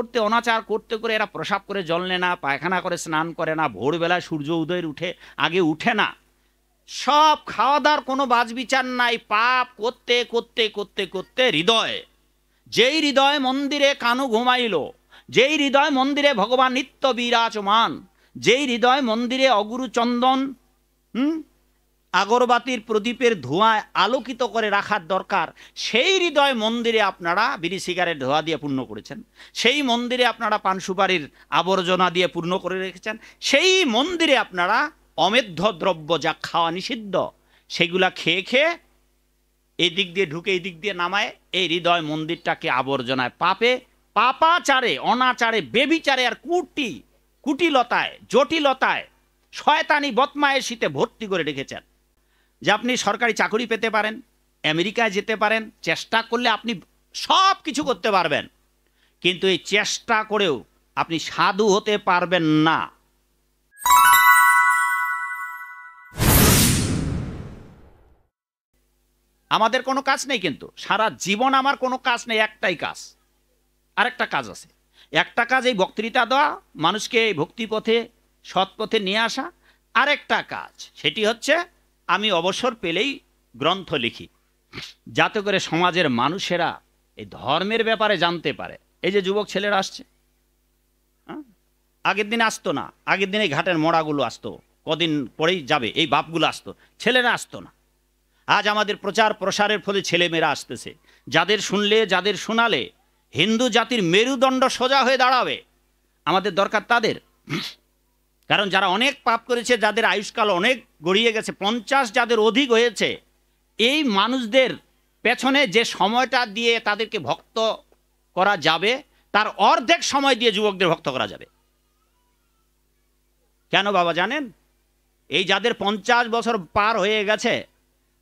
করতে অনাচার করতে করে এরা প্রসাব করে জল নেয় না, পায়খানা করে স্নান করে না, ভোরবেলায় সূর্য উদয়ের আগে উঠে না, সব খাওয়া দাওয়ার কোনো বাজবিচার নাই, পাপ করতে করতে করতে করতে হৃদয়, যেই হৃদয় মন্দিরে কানু ঘুমাইল, যেই হৃদয় মন্দিরে ভগবান নিত্য বিরাজমান, যেই হৃদয় মন্দিরে অগুরু চন্দন আগরবাতির প্রদীপের ধোঁয়ায় আলোকিত করে রাখার দরকার, সেই হৃদয় মন্দিরে আপনারা বিড়ি সিগারেট ধোঁয়া দিয়ে পূর্ণ করেছেন, সেই মন্দিরে আপনারা পান সুপারির আবর্জনা দিয়ে পূর্ণ করে রেখেছেন, সেই মন্দিরে আপনারা অমেধ্য দ্রব্য যা খাওয়া নিষিদ্ধ সেগুলা খেয়ে খেয়ে এই দিক দিয়ে ঢুকে এই দিক দিয়ে নামায় এই হৃদয় মন্দিরটাকে আবর্জনায় পাপাচারে অনাচারে বেবিচারে আর কুটিলতায় জটিলতায় শয়তানি বদমায়েশিতে ভর্তি করে রেখেছেন। যে আপনি সরকারি চাকরি পেতে পারেন, আমেরিকায় যেতে পারেন, চেষ্টা করলে আপনি সব কিছু করতে পারবেন, কিন্তু এই চেষ্টা করেও আপনি সাধু হতে পারবেন না। আমাদের কোনো কাজ নেই, কিন্তু সারা জীবন আমার কোনো কাজ নেই, একটাই কাজ, আরেকটা কাজ আছে। একটা কাজ এই বক্তৃতা দেওয়া, মানুষকে এই ভক্তিপথে সৎপথে নিয়ে আসা, আরেকটা কাজ সেটি হচ্ছে আমি অবসর পেলেই গ্রন্থ লিখি, যাতে করে সমাজের মানুষেরা এই ধর্মের ব্যাপারে জানতে পারে। এই যে যুবক ছেলেরা আসছে, আগের দিন আসতো না, আগের দিন এই ঘাটের মোড়াগুলো আসতো, কদিন পরেই যাবে এই বাপগুলো আসতো, ছেলেরা আসতো না। আজ আমাদের প্রচার প্রসারের ফলে ছেলেমেয়েরা আসতেছে, যাদের শুনলে যাদের শোনালে হিন্দু জাতির মেরুদণ্ড সোজা হয়ে দাঁড়াবে। আমাদের দরকার তাদের, কারণ যারা অনেক পাপ করেছে, যাদের আয়ুষ্কাল অনেক গড়িয়ে গেছে, 50 যাদের অধিক হয়েছে, এই মানুষদের পেছনে যে সময়টা দিয়ে তাদেরকে ভক্ত করা যাবে তার অর্ধেক সময় দিয়ে যুবকদের ভক্ত করা যাবে। কেন বাবা জানেন? এই যাদের 50 বছর পার হয়ে গেছে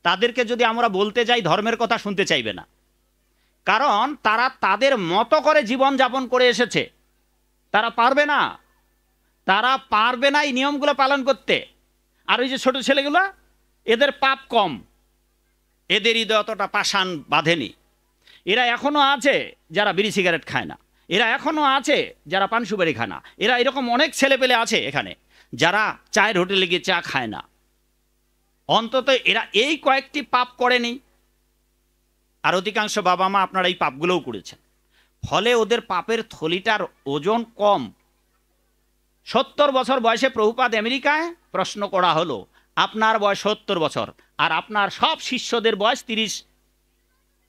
তাদেরকে যদি আমরা বলতে যাই ধর্মের কথা শুনতে চাইবে না, কারণ তারা তাদের মতো করে জীবন যাপন করে এসেছে, তারা পারবে না, তারা পারবে না এই নিয়মগুলো পালন করতে। আর ওই যে ছোট ছেলেগুলো, এদের পাপ কম, এদের হৃদয় অতটা পাষাণ বাঁধেনি, এরা এখনো আছে যারা বিড়ি সিগারেট খায় না, এরা এখনো আছে যারা পান সুপারি খায় না, এরা এরকম অনেক ছেলে পেলে আছে এখানে যারা চায়ের হোটেলে গিয়ে চা খায় না, অন্তত এরা এই কয়েকটি পাপ করেনি। আর অধিকাংশ বাবা মা আপনারা এই পাপগুলোও করেছেন, ফলে ওদের পাপের থলিটার ওজন কম। 70 বছর বয়সে প্রভুপাদ আমেরিকায় প্রশ্ন করা হলো, আপনার বয়স 70 বছর আর আপনার সব শিষ্যদের বয়স 30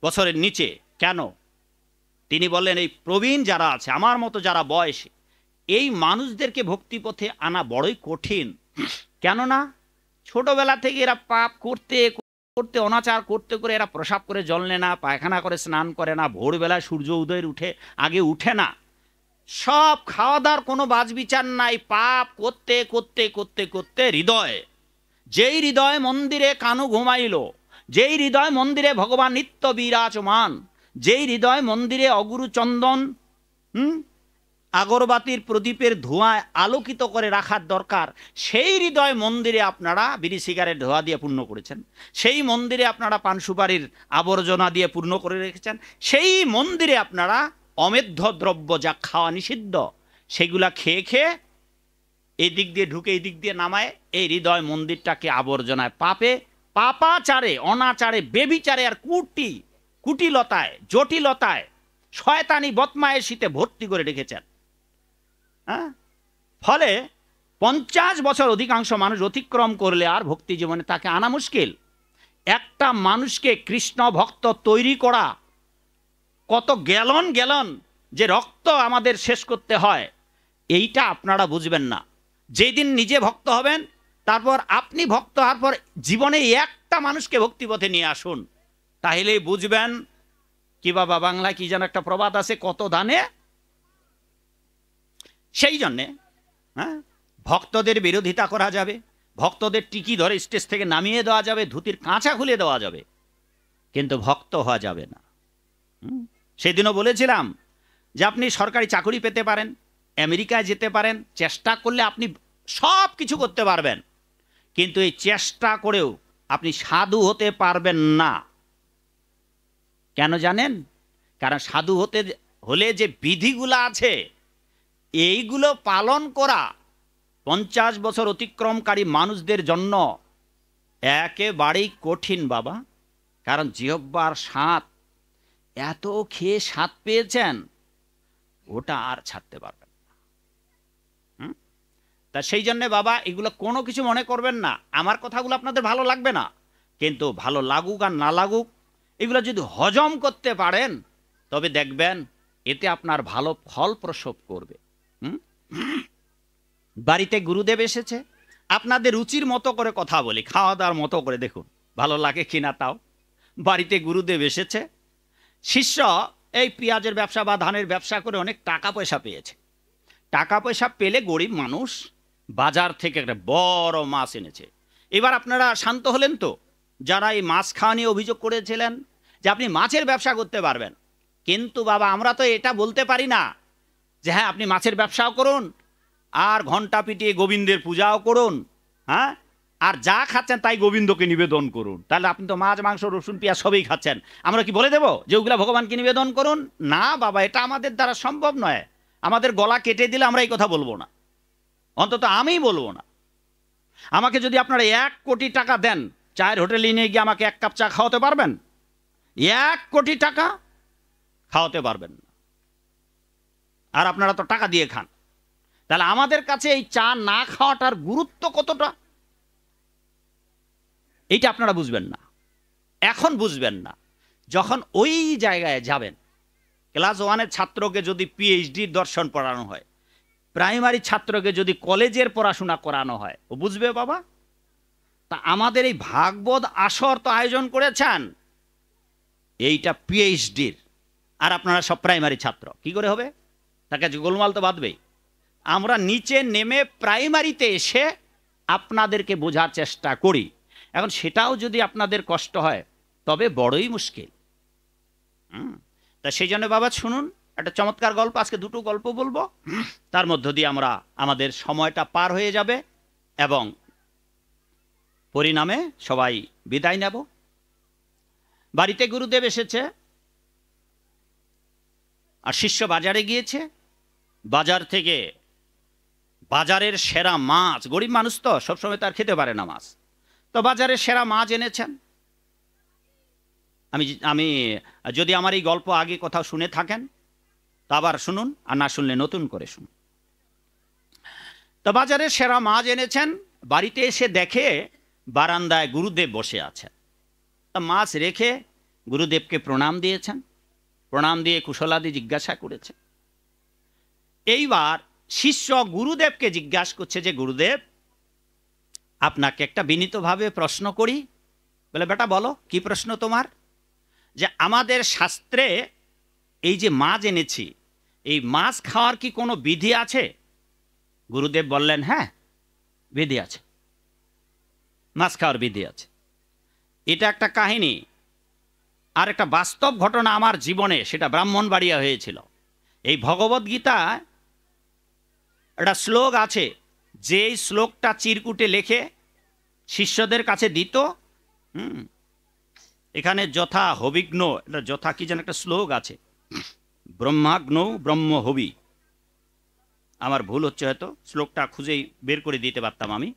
বছরের নিচে কেন? তিনি বললেন, এই প্রবীণ যারা আছে আমার মতো যারা বয়সী, এই মানুষদেরকে ভক্তিপথে আনা বড়ই কঠিন। কেননা ছোটবেলা থেকে এরা পাপ করতে করতে অনাচার করতে করে এরা প্রসাব করে জল নেয় না, পায়খানা করে স্নান করে না, ভোরবেলায় সূর্য উদয়ের আগে উঠে না, সব খাওয়া দাওয়ার কোনো বাজবিচার নাই, পাপ করতে করতে করতে করতে হৃদয়, যেই হৃদয় মন্দিরে কানু ঘুমাইল, যেই হৃদয় মন্দিরে ভগবান নিত্য বিরাজমান, যেই হৃদয় মন্দিরে অগুরু চন্দন আগরবাতির প্রদীপের ধোঁয়ায় আলোকিত করে রাখার দরকার, সেই হৃদয় মন্দিরে আপনারা বিড়ি সিগারেট ধোঁয়া দিয়ে পূর্ণ করেছেন, সেই মন্দিরে আপনারা পান সুপারির আবর্জনা দিয়ে পূর্ণ করে রেখেছেন, সেই মন্দিরে আপনারা অমেধ্য দ্রব্য যা খাওয়া নিষিদ্ধ সেগুলা খেয়ে খেয়ে এই দিক দিয়ে ঢুকে এই দিক দিয়ে নামায় এই হৃদয় মন্দিরটাকে আবর্জনায় পাপাচারে অনাচারে বেবিচারে আর কুটিলতায় জটিলতায় শয়তানি বদমায়েশিতে ভর্তি করে রেখেছেন। ফলে 50 বছর অধিকাংশ মানুষ অতিক্রম করলে আর ভক্তি জীবনে তাকে আনা মুশকিল। একটা মানুষকে কৃষ্ণ ভক্ত তৈরি করা কত গ্যালন গ্যালন যে রক্ত আমাদের শেষ করতে হয়, এইটা আপনারা বুঝবেন না। যেদিন নিজে ভক্ত হবেন, তারপর আপনি ভক্ত হওয়ার পর জীবনে একটা মানুষকে ভক্তিপথে নিয়ে আসুন, তাহলেই বুঝবেন। কি বাবা, বাংলায় কি যেন একটা প্রবাদ আছে, কত দানে। সেই জন্যে ভক্তদের বিরোধিতা করা যাবে, ভক্তদের টিকি ধরে স্টেজ থেকে নামিয়ে দেওয়া যাবে, ধুতির কাঁচা খুলে দেওয়া যাবে, কিন্তু ভক্ত হওয়া যাবে না। সেদিনও বলেছিলাম যে আপনি সরকারি চাকরি পেতে পারেন, আমেরিকায় যেতে পারেন, চেষ্টা করলে আপনি সব কিছু করতে পারবেন, কিন্তু এই চেষ্টা করেও আপনি সাধু হতে পারবেন না। কেন জানেন? কারণ সাধু হতে হলে যে বিধিগুলো আছে এইগুলো পালন করা 50 বছর অতিক্রমকারী মানুষদের জন্য একেবারেই কঠিন বাবা। কারণ জিহ্বার স্বাদ এত খেয়ে স্বাদ পেয়েছেন, ওটা আর ছাড়তে পারবেন না। তা সেই জন্যে বাবা এগুলো কোনো কিছু মনে করবেন না, আমার কথাগুলো আপনাদের ভালো লাগবে না, কিন্তু ভালো লাগুক আর না লাগুক এগুলো যদি হজম করতে পারেন তবে দেখবেন এতে আপনার ভালো ফল প্রসব করবে। বাড়িতে গুরুদেব এসেছে, আপনাদের রুচির মতো করে কথা বলি, খাওয়া দাওয়ার মতো করে দেখুন ভালো লাগে কিনা। তাও বাড়িতে গুরুদেব এসেছে, শিষ্য এই পেঁয়াজের ব্যবসা বা ধানের ব্যবসা করে অনেক টাকা পয়সা পেয়েছে। টাকা পয়সা পেলে গরিব মানুষ বাজার থেকে একটা বড় মাছ এনেছে। এবার আপনারা শান্ত হলেন তো? যারা এই মাছ খাওয়া নিয়ে অভিযোগ করেছিলেন যে আপনি মাছের ব্যবসা করতে পারবেন, কিন্তু বাবা আমরা তো এটা বলতে পারি না যে হ্যাঁ আপনি মাছের ব্যবসাও করুন আর ঘন্টা পিটিয়ে গোবিন্দের পূজাও করুন, হ্যাঁ, আর যা খাচ্ছেন তাই গোবিন্দকে নিবেদন করুন। তাহলে আপনি তো মাছ মাংস রসুন পেঁয়াজ সবই খাচ্ছেন, আমরা কি বলে দেবো যে ওগুলা ভগবানকে নিবেদন করুন? না বাবা, এটা আমাদের দ্বারা সম্ভব নয়। আমাদের গলা কেটে দিলে আমরা এই কথা বলবো না, অন্তত আমি বলবো না। আমাকে যদি আপনারা 1 কোটি টাকা দেন, চায়ের হোটেলে নিয়ে গিয়ে আমাকে 1 কাপ চা খাওয়াতে পারবেন? 1 কোটি টাকা খাওয়াতে পারবেন না। আর আপনারা তো টাকা দিয়ে খান। তাহলে আমাদের কাছে এই চা না খাওয়াটার গুরুত্ব কতটা, এইটা আপনারা বুঝবেন না, এখন বুঝবেন না। যখন ওই জায়গায় যাবেন, ক্লাস 1-এর ছাত্রকে যদি পিএইচডির দর্শন পড়ানো হয়, প্রাইমারি ছাত্রকে যদি কলেজের পড়াশোনা করানো হয়, ও বুঝবে বাবা। তা আমাদের এই ভাগবত আসর তো আয়োজন করেছেন এইটা পিএইচডির, আর আপনারা সব প্রাইমারি ছাত্র, কি করে হবে? তাকে গোলমাল তো বাঁধবেই। আমরা নিচে নেমে প্রাইমারিতে এসে আপনাদেরকে বোঝার চেষ্টা করি। এখন সেটাও যদি আপনাদের কষ্ট হয় তবে বড়ই মুশকিল। তা সেই জন্য বাবা শুনুন একটা চমৎকার গল্প, আজকে 2টো গল্প বলবো, তার মধ্য দিয়ে আমরা আমাদের সময়টা পার হয়ে যাবে এবং পরিণামে সবাই বিদায় নেব। বাড়িতে গুরুদেব এসেছে আর শিষ্য বাজারে গিয়েছে, বাজার থেকে বাজারের সেরা মাছ, গরিব মানুষ তো সবসময় তার খেতে পারে না মাছ, তো বাজারের সেরা মাছ এনেছেন। আমি যদি আমার এই গল্প আগে কোথাও শুনে থাকেন তা আবার শুনুন, আর না শুনলে নতুন করে শুনুন। তো বাজারের সেরা মাছ এনেছেন, বাড়িতে এসে দেখে বারান্দায় গুরুদেব বসে আছেন। তা মাছ রেখে গুরুদেবকে প্রণাম দিয়েছেন, প্রণাম দিয়ে কুশলাদি জিজ্ঞাসা করেছে। এইবার শিষ্য গুরুদেবকে জিজ্ঞাসা করছে যে গুরুদেব আপনাকে একটা বিনীতভাবে প্রশ্ন করি। বলে বেটা বলো, কি প্রশ্ন তোমার? যে আমাদের শাস্ত্রে এই যে মাছ এনেছি, এই মাছ খাওয়ার কি কোনো বিধি আছে? গুরুদেব বললেন হ্যাঁ বিধি আছে, মাছ খাওয়ার বিধি আছে। এটা একটা কাহিনী, আর একটা বাস্তব ঘটনা আমার জীবনে, সেটা ব্রাহ্মণবাড়িয়া হয়েছিল। এই ভগবদ্গীতা একটা শ্লোক আছে, যেই শ্লোকটা চিরকুটে লেখে শিষ্যদের কাছে দিত। এখানে যথা হবিগ্ন, এটা যথা কি যেন একটা শ্লোক আছে, ব্রহ্মাগ্ন ব্রহ্ম হবি, আমার ভুল হচ্ছে হয়তো, শ্লোকটা খুঁজেই বের করে দিতে পারতাম আমি।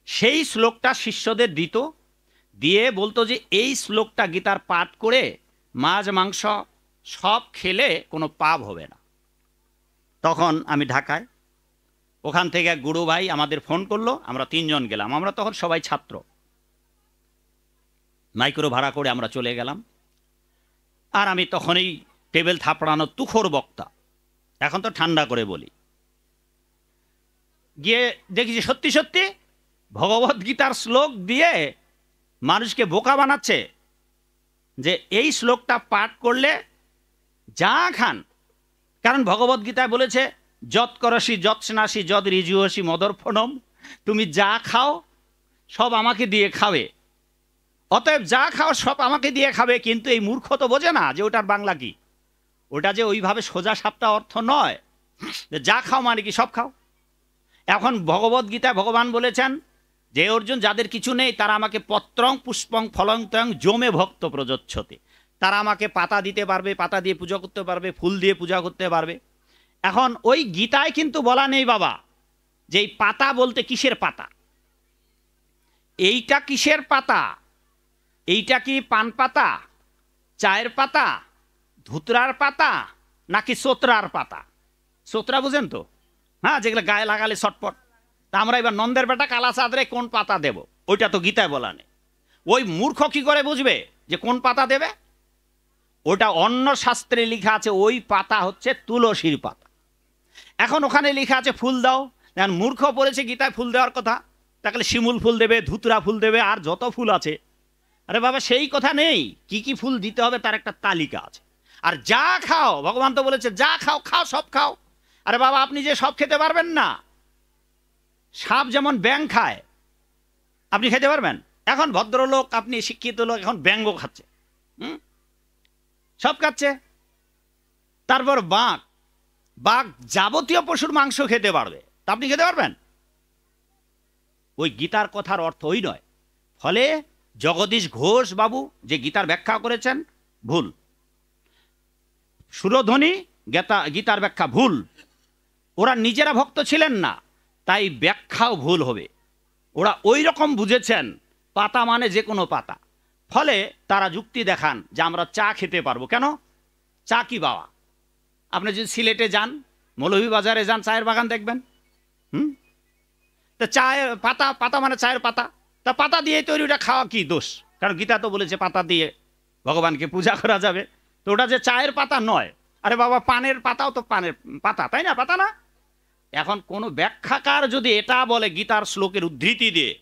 সেই শ্লোকটা শিষ্যদের দিত, দিয়ে বলতো যে এই শ্লোকটা গীতার পাঠ করে মাছ মাংস সব খেলে কোনো পাপ হবে না। তখন আমি ঢাকায়, ওখান থেকে এক গুরু ভাই আমাদের ফোন করলো, আমরা 3 জন গেলাম। আমরা তখন সবাই ছাত্র, মাইক্রো ভাড়া করে আমরা চলে গেলাম। আর আমি তখনই টেবিল থাপড়ানো তুখোর বক্তা, এখন তো ঠান্ডা করে বলি। গিয়ে দেখি যে সত্যি সত্যি ভগবদ্গীতার শ্লোক দিয়ে মানুষকে বোকা বানাচ্ছে, যে এই শ্লোকটা পাঠ করলে যা খান, কারণ ভগবদ্গীতায় বলেছে যৎ করসি যৎ স্নাসি যৎ ঋজুহসি মদর্পণম, তুমি যা খাও সব আমাকে দিয়ে খাবে, অতএব যা খাও সব আমাকে দিয়ে খাবে। কিন্তু এই মূর্খ তো বোঝে না যে ওটার বাংলা কি, ওটা যে ওইভাবে সোজা সাপটা অর্থ নয়, যা খাও মানে কি সব খাও। এখন ভগবদ্গীতায় ভগবান বলেছেন যে অর্জুন যাদের কিছু নেই তারা আমাকে পত্রং পুষ্পং ফলং ত্বং জমে ভক্ত প্রযচ্ছতে, তারা আমাকে পাতা দিতে পারবে, পাতা দিয়ে পূজা করতে পারবে, ফুল দিয়ে পূজা করতে পারবে। এখন ওই গীতায় কিন্তু বলা নেই বাবা যে এই পাতা বলতে কিসের পাতা, এইটা কিসের পাতা, এইটা কি পান পাতা, চায়ের পাতা, ধুতরার পাতা, নাকি সোতরার পাতা? সোতরা বুঝেন তো, হ্যাঁ, যেগুলো গায়ে লাগালে ছটপট। তা আমরা এবার নন্দের বেটা কালা চাঁদরে কোন পাতা দেব, ওইটা তো গীতায় বলা নেই। ওই মূর্খ কি করে বুঝবে যে কোন পাতা দেবে? ওটা অন্য শাস্ত্রে লেখা আছে, ওই পাতা হচ্ছে তুলসীর পাতা। এখন ওখানে লেখা আছে ফুল দাও, এখন মূর্খ পড়েছে গীতায় ফুল দেওয়ার কথা, তাহলে শিমুল ফুল দেবে, ধুতরা ফুল দেবে, আর যত ফুল আছে। আরে বাবা সেই কথা নেই, কি কি ফুল দিতে হবে তার একটা তালিকা আছে। আর যা খাও, ভগবান তো বলেছে যা খাও খাও, সব খাও। আরে বাবা আপনি যে সব খেতে পারবেন না, সাপ যেমন ব্যাং খায়, আপনি খেতে পারবেন? এখন ভদ্রলোক, আপনি শিক্ষিত লোক, এখন ব্যাঙ্গও খাচ্ছে, সব খাচ্ছে। তারপর বাঘ, বাঘ যাবতীয় পশুর মাংস খেতে পারবে, তা আপনি খেতে পারবেন? ওই গীতার কথার অর্থ ওই নয়। ফলে জগদীশ ঘোষ বাবু যে গীতার ব্যাখ্যা করেছেন ভুল, সুরধ্বনি গীতার ব্যাখ্যা ভুল। ওরা নিজেরা ভক্ত ছিলেন না, তাই ব্যাখ্যাও ভুল হবে। ওরা ওই রকম বুঝেছেন পাতা মানে যে কোনো পাতা। ফলে তারা যুক্তি দেখান যে আমরা চা খেতে পারবো। কেন? চা কি বাবা? আপনি যদি সিলেটে যান, মৌলভীবাজারে যান, চায়ের বাগান দেখবেন। তা চায়ের পাতা, পাতা মানে চায়ের পাতা, তা পাতা দিয়ে তৈরি, ওটা খাওয়া কি দোষ? কারণ গীতা তো বলেছে পাতা দিয়ে ভগবানকে পূজা করা যাবে। তো ওটা যে চায়ের পাতা নয়। আরে বাবা পানের পাতাও তো পানের পাতা, তাই না? পাতা না? এখন কোনো ব্যাখ্যাকার যদি এটা বলে গীতার শ্লোকের উদ্ধৃতি দিয়ে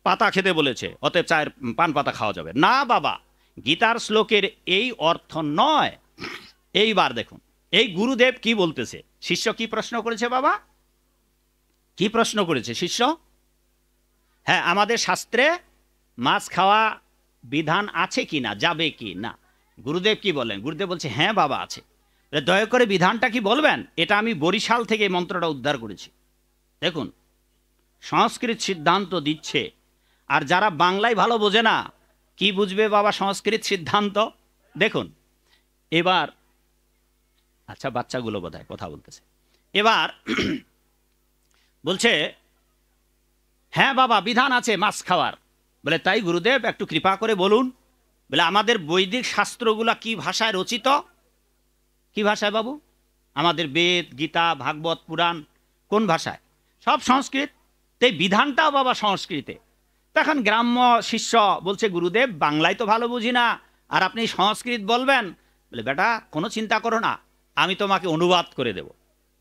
পাতা খেতে বলেছে, অতএব চায়ের পান পাতা খাওয়া যাবে না, বাবা গীতার শ্লোকের এই অর্থ নয়। এইবার দেখুন এই গুরুদেব কি বলতেছে। শিষ্য কি প্রশ্ন করেছে বাবা? কি প্রশ্ন করেছে শিষ্য? হ্যাঁ, আমাদের শাস্ত্রে মাছ খাওয়া বিধান আছে কি না, যাবে কি না? গুরুদেব কি বলেন? গুরুদেব বলছে হ্যাঁ বাবা আছে। দয়া করে বিধানটা কি বলবেন? এটা আমি বরিশাল থেকে এই মন্ত্রটা উদ্ধার করেছি। দেখুন সংস্কৃত সিদ্ধান্ত দিচ্ছে, আর যারা বাংলায় ভালো বোঝে না কি বুঝবে বাবা সংস্কৃত সিদ্ধান্ত? দেখুন এবার, আচ্ছা বাচ্চাগুলো বোধহয় কথা বলতেছে। এবার বলছে হ্যাঁ বাবা বিধান আছে মাছ খাওয়ার। বলে তাই গুরুদেব একটু কৃপা করে বলুন। বলে আমাদের বৈদিক শাস্ত্রগুলা কি ভাষায় রচিত? কি ভাষায় বাবু? আমাদের বেদ, গীতা, ভাগবত, পুরাণ কোন ভাষায়? সব সংস্কৃত। তাই বিধানটাও বাবা সংস্কৃতে। তখন গ্রাম্য শিষ্য বলছে গুরুদেব বাংলায় তো ভালো বুঝি না, আর আপনি সংস্কৃত বলবেন? বলে বেটা কোনো চিন্তা করো না, আমি তোমাকে অনুবাদ করে দেব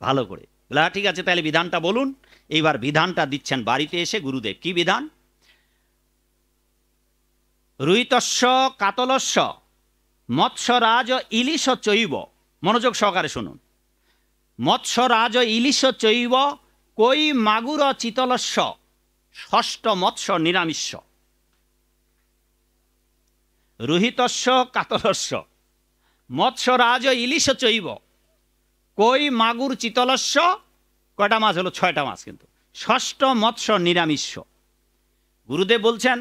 ভালো করে। বলে ঠিক আছে তাহলে বিধানটা বলুন। এইবার বিধানটা দিচ্ছেন বাড়িতে এসে গুরুদেব। কি বিধান? রুহিতস্য কাতলস্য মৎস্যরাজ ইলিশ চৈব। মনোযোগ সহকারে শুনুন। মৎস্যরাজ ইলিশ চৈব কই মাগুর চিতলস্য ষষ্ঠ মৎস্য নিরামিষ। রুহিতস্য কাতলস্য মৎস্যরাজ ইলিশ চৈব কই মাগুর চিতলস্য, কয়টা মাছ হলো? 6টা মাছ, কিন্তু ষষ্ঠ মৎস্য নিরামিষ। গুরুদেব বলছেন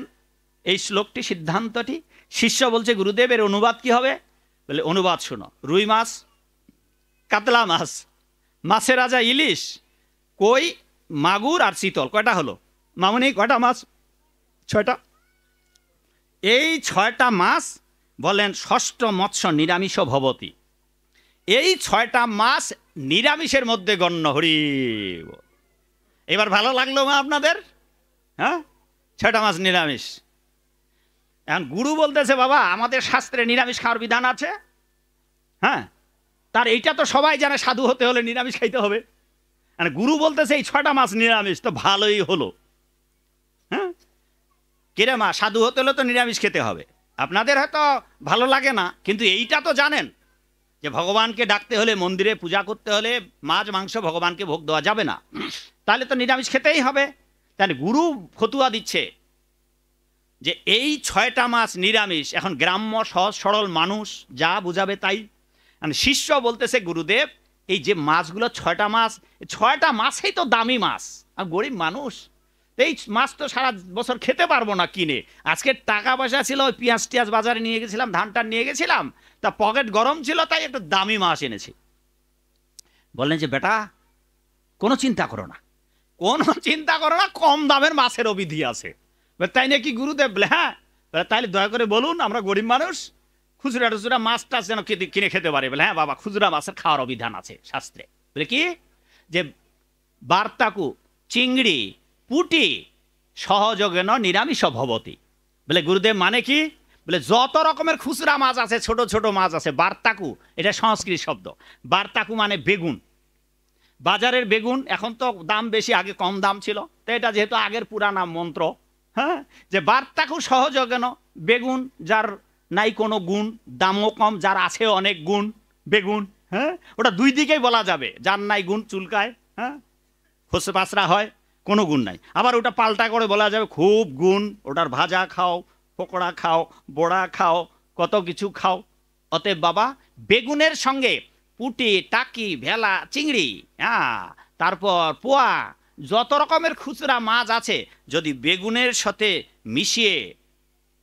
এই শ্লোকটি, সিদ্ধান্তটি। শিষ্য বলছে গুরুদেবের অনুবাদ কি হবে? বলে অনুবাদ শোনো। রুই মাছ, কাতলা মাছ, মাছের রাজা ইলিশ, কই, মাগুর আর চিতল, কয়টা হলো মামুনি? কয়টা মাছ? 6টা। এই 6টা মাছ বলেন ষষ্ঠ মৎস্য নিরামিষ ভবতি। এই 6টা মাছ নিরামিষের মধ্যে গণ্য। হরি। এবার ভালো লাগলো মা আপনাদের? হ্যাঁ, 6টা মাছ নিরামিষ। এখন গুরু বলতেছে বাবা আমাদের শাস্ত্রে নিরামিষ খাওয়ার বিধান আছে। হ্যাঁ, তার এইটা তো সবাই জানে, সাধু হতে হলে নিরামিষ খাইতে হবে। গুরু বলতেছে এই 6টা মাছ নিরামিষ, তো ভালোই হলো। হ্যাঁ, কিরে মা, সাধু হতে হলে তো নিরামিষ খেতে হবে। আপনাদের হয়তো ভালো লাগে না, কিন্তু এইটা তো জানেন যে ভগবানকে ডাকতে হলে, মন্দিরে পূজা করতে হলে মাছ মাংস ভগবানকে ভোগ দেওয়া যাবে না, তাহলে তো নিরামিষ খেতেই হবে। তাহলে গুরু ফতুয়া দিচ্ছে যে এই 6টা মাছ নিরামিষ। এখন গ্রাম্য সহজ সরল মানুষ যা বুঝাবে তাই। শিষ্য বলতেছে গুরুদেব এই যে মাছগুলো 6টা মাছ, 6টা মাছেই তো দামি মাছ, আর গরিব মানুষ এই মাছ তো সারা বছর খেতে পারবো না কিনে, আজকে টাকা পয়সা ছিল, ওই পেঁয়াজ টিয়াজ বাজারে নিয়ে গেছিলাম, ধানটা নিয়ে গেছিলাম, তা পকেট গরম ছিল, তাই একটু দামি মাছ এনেছি। বললেন যে বেটা কোনো চিন্তা করো না, কোনো চিন্তা করো না, কম দামের মাছেরও বিধি আছে। তাই নাকি গুরুদেব? বলে হ্যাঁ। তাইলে দয়া করে বলুন, আমরা গরিব মানুষ, খুচরা টুচরা মাছ টাছ যেন কিনে খেতে পারে। বলে হ্যাঁ বাবা, খুচরা মাছের খাওয়ার অভিধান আছে শাস্ত্রে। বলে কি? যে বার্তাকু, চিংড়ি, পুটি সহযোগেন নিরামিষ ভবতি। বলে গুরুদেব মানে কি? বলে যত রকমের খুচরা মাছ আছে, ছোট ছোট মাছ আছে, বার্তাকু, এটা সংস্কৃত শব্দ। বার্তাকু মানে বেগুন, বাজারের বেগুন। এখন তো দাম বেশি, আগে কম দাম ছিল, তো এটা যেহেতু আগের পুরানা মন্ত্র, হ্যাঁ, যে বার্তাকু সহযোগেন, বেগুন যার নাই কোনো গুণ, দামও কম, যার আছে অনেক গুণ, বেগুন। হ্যাঁ, ওটা দুই দিকেই বলা যাবে, যার নাই গুণ চুলকায়, হ্যাঁ, খসে পাসরা হয়, কোনো গুণ নাই। আবার ওটা পাল্টা করে বলা যাবে খুব গুণ, ওটার ভাজা খাও, পকোড়া খাও, বড়া খাও, কত কিছু খাও। অতএব বাবা, বেগুনের সঙ্গে পুটি, টাকি, ভেলা, চিংড়ি, হ্যাঁ, তারপর পোয়া, যত রকমের খুচরা মাছ আছে, যদি বেগুনের সাথে মিশিয়ে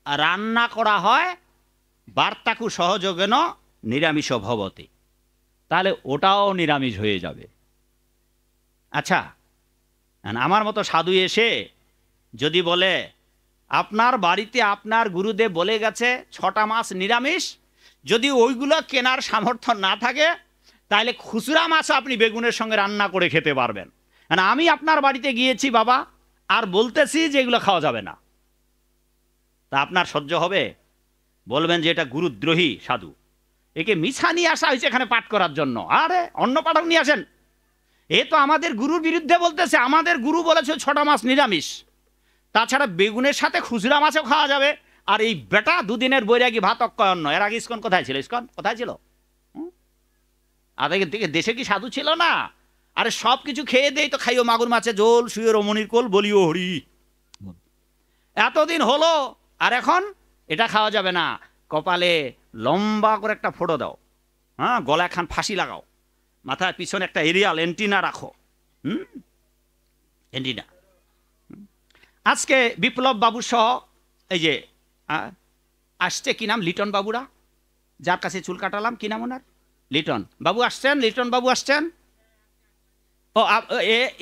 রান্না করা হয়, বার্তাকু সহযোগেন নিরামিষ ভবতি, তাহলে ওটাও নিরামিষ হয়ে যাবে। আচ্ছা, আমার মতো সাধু এসে যদি বলে আপনার বাড়িতে আপনার গুরুদেব বলে গেছে 6টা মাছ নিরামিষ, যদি ওইগুলো কেনার সামর্থ্য না থাকে, তাহলে খুচরা মাছ আপনি বেগুনের সঙ্গে রান্না করে খেতে পারবেন। আমি আপনার বাড়িতে গিয়েছি বাবা, আর বলতেছি যে এগুলো খাওয়া যাবে না, তা আপনার সহ্য হবে? বলবেন যে এটা গুরুদ্রোহী সাধু, একে মিছা নিয়ে আসা হয়েছে এখানে পাঠ করার জন্য। আরে অন্য পাঠক নিয়ে আসেন, এ তো আমাদের গুরুর বিরুদ্ধে বলতেছে। আমাদের গুরু বলেছে 6টা মাছ নিরামিষ, তাছাড়া বেগুনের সাথে খুচরা মাছও খাওয়া যাবে। আর এই বেটা দুদিনের বৈরাগী ভাত অক্ষয় অন্ন। এর আগে ইস্কন কোথায় ছিল? ইস্কন কোথায় ছিল? আগে থেকে দেশে কি সাধু ছিল না? আরে সব কিছু খেয়ে দেই তো, খাইও মাগুর মাছে ঝোল, শুয়ে রমণীর কোল, বলিও হরি। এতদিন হলো, আর এখন এটা খাওয়া যাবে না। কপালে লম্বা করে একটা ফোঁটো দাও, হ্যাঁ, গলায় খান ফাঁসি লাগাও, মাথার পিছনে একটা এরিয়াল এন্টিনা রাখো, এন্টিনা। আজকে বিপ্লব বাবু সহ এই যে আসছে, কি নাম, লিটন বাবুরা, যার কাছে চুল কাটালাম, কি নাম ওনার? লিটন বাবু আসছেন, লিটন বাবু আসছেন। ও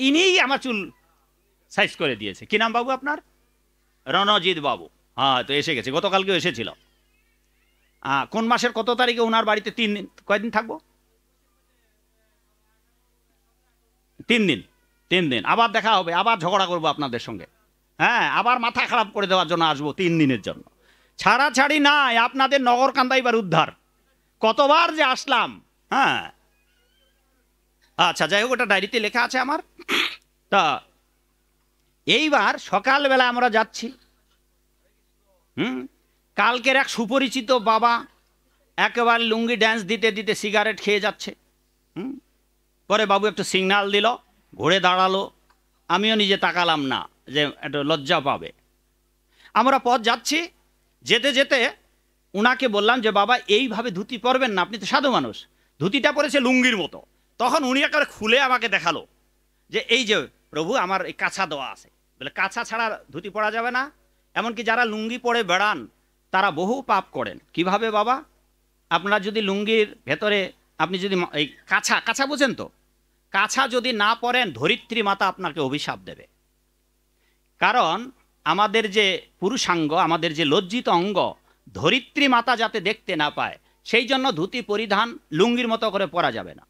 ইনিই আমার চুল সাইজ করে দিয়েছে। কি নাম বাবু আপনার? রণজিৎ বাবু। হ্যাঁ, তো এসে গেছে, গতকালকেও এসেছিল। কোন মাসের কত তারিখে ওনার বাড়িতে 3 দিন? কয়দিন থাকবো? 3 দিন। 3 দিন আবার দেখা হবে, আবার ঝগড়া করবো আপনাদের সঙ্গে। হ্যাঁ, আবার মাথা খারাপ করে দেওয়ার জন্য আসবো 3 দিনের জন্য। ছাড়াছাড়ি নাই, আপনাদের নগর কান্দাইবার উদ্ধার। কতবার যে আসলাম। হ্যাঁ, আচ্ছা, যাই হোক, ওটা ডায়েরিতে লেখা আছে আমার। তা এইবার সকালবেলা আমরা যাচ্ছি, কালকের এক সুপরিচিত বাবা একেবারে লুঙ্গি ড্যান্স দিতে দিতে সিগারেট খেয়ে যাচ্ছে। পরে বাবু একটু সিগন্যাল দিল, ঘুরে দাঁড়ালো, আমিও নিজে তাকালাম না, যে একটু লজ্জা পাবে। আমরা পথ যাচ্ছি, যেতে যেতে উনাকে বললাম যে বাবা এইভাবে ধুতি পরবেন না, আপনি তো সাধু মানুষ। ধুতিটা পরেছে লুঙ্গির মতো। তখন উনি একেবারে খুলে আমাকে দেখালো যে এই যে প্রভু, আমার এই কাছা দেওয়া আছে। বলে কাছা ছাড়া ধুতি পরা যাবে না? এমনকি যারা লুঙ্গি পরে বেড়ান তারা বহু পাপ করেন। কিভাবে বাবা? আপনার যদি লুঙ্গির ভেতরে আপনি যদি এই কাছা, কাছা বোঝেন তো, কাছা যদি না পরেন, ধরিত্রী মাতা আপনাকে অভিশাপ দেবে। কারণ আমাদের যে পুরুষাঙ্গ, আমাদের যে লজ্জিত অঙ্গ, ধরিত্রী মাতা যাতে দেখতে না পায়, সেই জন্য ধুতি পরিধান লুঙ্গির মতো করে পরা যাবে না।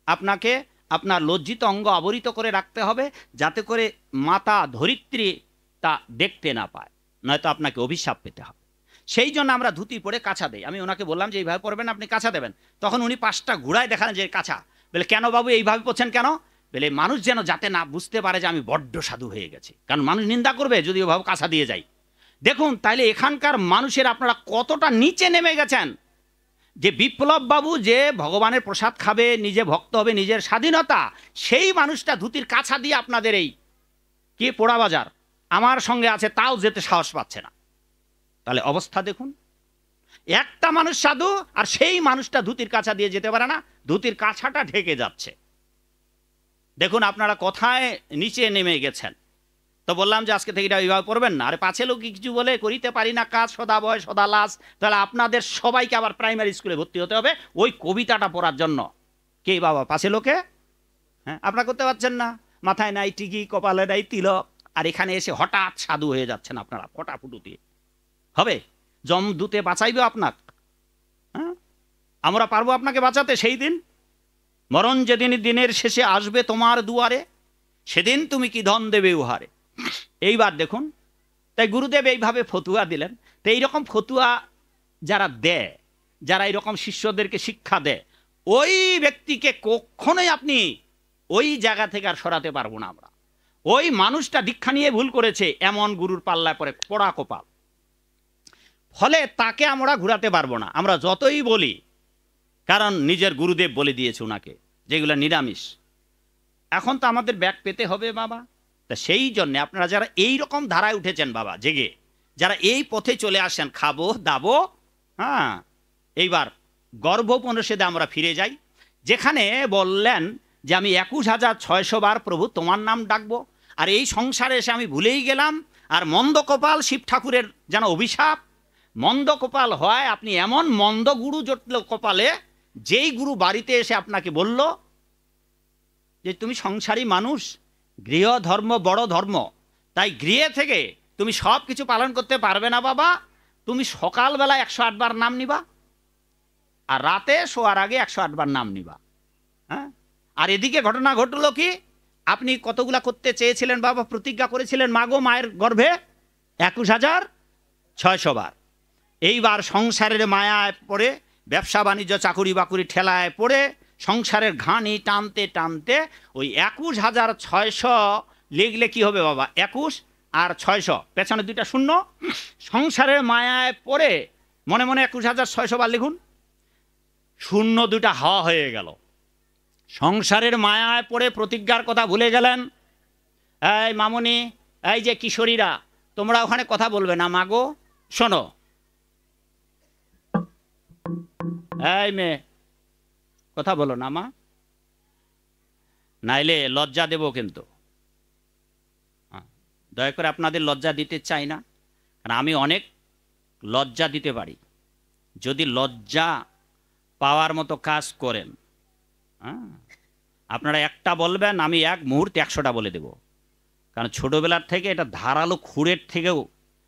আপনাকে আপনার লজ্জিত অঙ্গ আবরিত করে রাখতে হবে, যাতে করে মাতা ধরিত্রী তা দেখতে না পায়, নয়তো আপনাকে অভিশাপ পেতে হবে। সেই জন্য আমরা ধুতি পরে কাছা দেই। আমি ওনাকে বললাম যে এইভাবে পরবেন, আপনি কাছা দেবেন। তখন উনি 5টা ঘুরায় দেখালেন যে কাছা। বলে কেন বাবু এইভাবে পড়ছেন কেন? বলে মানুষ যেন যাতে না বুঝতে পারে যে আমি বড্ড সাধু হয়ে গেছি, কারণ মানুষ নিন্দা করবে যদি ওভাবে কাছা দিয়ে যাই। দেখুন তাইলে এখানকার মানুষের আপনারা কতটা নিচে নেমে গেছেন, যে বিপ্লব বাবু যে ভগবানের প্রসাদ খাবে, নিজে ভক্ত হবে, নিজের স্বাধীনতা, সেই মানুষটা ধুতির কাছা দিয়ে আপনাদের এই কি পোড়া বাজার আমার সঙ্গে আছে, তাও যেতে সাহস পাচ্ছে না। তাহলে অবস্থা দেখুন, একটা মানুষ সাধু আর সেই মানুষটা ধুতির কাছা দিয়ে যেতে পারে না, ধুতির কাছাটা ঢেকে যাচ্ছে। দেখুন আপনারা কোথায় নিচে নেমে গেছেন। তো বললাম যে আজকে থেকে এটা এইভাবে করবেন না। আরে পাছে লোক কিছু বলে করিতে পারি না কাজ, সদা ভয় সদা লাজ, তাহলে আপনাদের সবাইকে আবার প্রাইমারি স্কুলে ভর্তি হতে হবে ওই কবিতাটা পড়ার জন্য। কে বাবা পাছে লোকে? হ্যাঁ, আপনারা করতে পারছেন না, মাথায় নাই টিকি, কপালে নাই তিলক, আর এখানে এসে হঠাৎ সাধু হয়ে যাচ্ছেন আপনারা ফটাফুটু দিয়ে। হবে? যমদূতে বাঁচাইবে আপনার? হ্যাঁ, আমরা পারবো আপনাকে বাঁচাতে সেই দিন? মরণ যেদিন দিনের শেষে আসবে তোমার দুয়ারে, সেদিন তুমি কি ধন দেবে উহারে। এইবার দেখুন, তাই গুরুদেব এইভাবে ফতুয়া দিলেন। তো এইরকম ফতুয়া যারা দেয়, যারা এইরকম শিষ্যদেরকে শিক্ষা দেয়, ওই ব্যক্তিকে কখনোই আপনি ওই জায়গা থেকে আর সরাতে পারবো না আমরা। ওই মানুষটা দীক্ষা নিয়ে ভুল করেছে এমন গুরুর পাল্লায় পরে পোড়া কপাল, ফলে তাকে আমরা ঘুরাতে পারবো না আমরা যতই বলি, কারণ নিজের গুরুদেব বলে দিয়েছে ওনাকে যেগুলো নিরামিষ। এখন তো আমাদের ব্যাগ পেতে হবে বাবা। তা সেই জন্যে আপনারা যারা এই রকম ধারায় উঠেছেন বাবা, জেগে যারা এই পথে চলে আসেন, খাবো দাবো, হ্যাঁ, এইবার গর্ভোপনিষদে আমরা ফিরে যাই, যেখানে বললেন যে আমি 21,600 বার প্রভু তোমার নাম ডাকবো, আর এই সংসারে এসে আমি ভুলেই গেলাম। আর মন্দ কপাল, শিব ঠাকুরের যেন অভিশাপ, মন্দ কপাল হয় আপনি এমন মন্দ গুরু জটল কপালে, যেই গুরু বাড়িতে এসে আপনাকে বলল যে তুমি সংসারী মানুষ, গৃহ ধর্ম বড় ধর্ম, তাই গৃহে থেকে তুমি সব কিছু পালন করতে পারবে না বাবা, তুমি সকালবেলা 108 বার নাম নিবা আর রাতে শোয়ার আগে 108 বার নাম নিবা। হ্যাঁ, আর এদিকে ঘটনা ঘটলো কি, আপনি কতগুলা করতে চেয়েছিলেন বাবা, প্রতিজ্ঞা করেছিলেন মাগো মায়ের গর্ভে 21,600 বার। এইবার সংসারের মায়ায় পড়ে, ব্যবসা বাণিজ্য চাকুরি বাকুরি ঠেলায় পড়ে, সংসারের ঘানি টানতে টানতে ওই 21,600 লিখলে কি হবে বাবা? 21 আর 600, পেছনে 2টা শূন্য, সংসারের মায়ায় পড়ে মনে মনে 21,600 বার লিখুন, শূন্য 2টা হাওয়া হয়ে গেল। সংসারের মায়ায় পড়ে প্রতিজ্ঞার কথা ভুলে গেলেন। এই মামুনি, এই যে কিশোরীরা, তোমরা ওখানে কথা বলবে না, মাগো শোনো, এই মেয়ে কথা বলো না মা, নাইলে লজ্জা দেব কিন্তু। দয়া করে আপনাদের লজ্জা দিতে চাই না, কারণ আমি অনেক লজ্জা দিতে পারি যদি লজ্জা পাওয়ার মতো কাজ করেন। হ্যাঁ, আপনারা একটা বলবেন, আমি এক মুহূর্তে 100টা বলে দেব, কারণ ছোটবেলার থেকে এটা ধারালো খুঁড়ের থেকেও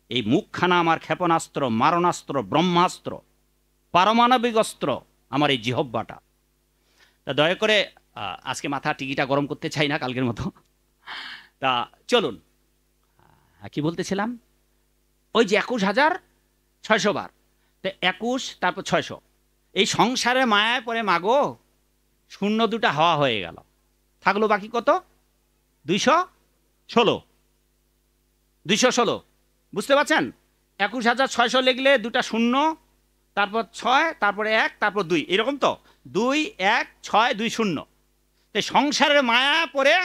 এই মুখখানা আমার ক্ষেপণাস্ত্র, মারণাস্ত্র, ব্রহ্মাস্ত্র, পারমাণবিক অস্ত্র আমার এই জিহব্বাটা। তা দয়া করে আজকে মাথা টিকিটা গরম করতে চাই না কালকের মতো। তা চলুন, কি বলতেছিলাম, ওই যে 21,600 বার, তো 21 তারপর 600, এই সংসারে মায়ায় পরে মাগো শূন্য 2টা হাওয়া হয়ে গেল, থাকলো বাকি কত? 216। 216 বুঝতে পারছেন? 21,600 লিখলে 2টা শূন্য, তারপর 6, তারপরে 1, তারপর 2, এরকম তো 2 1 6 2 0। তো সংসারের মায়া পরে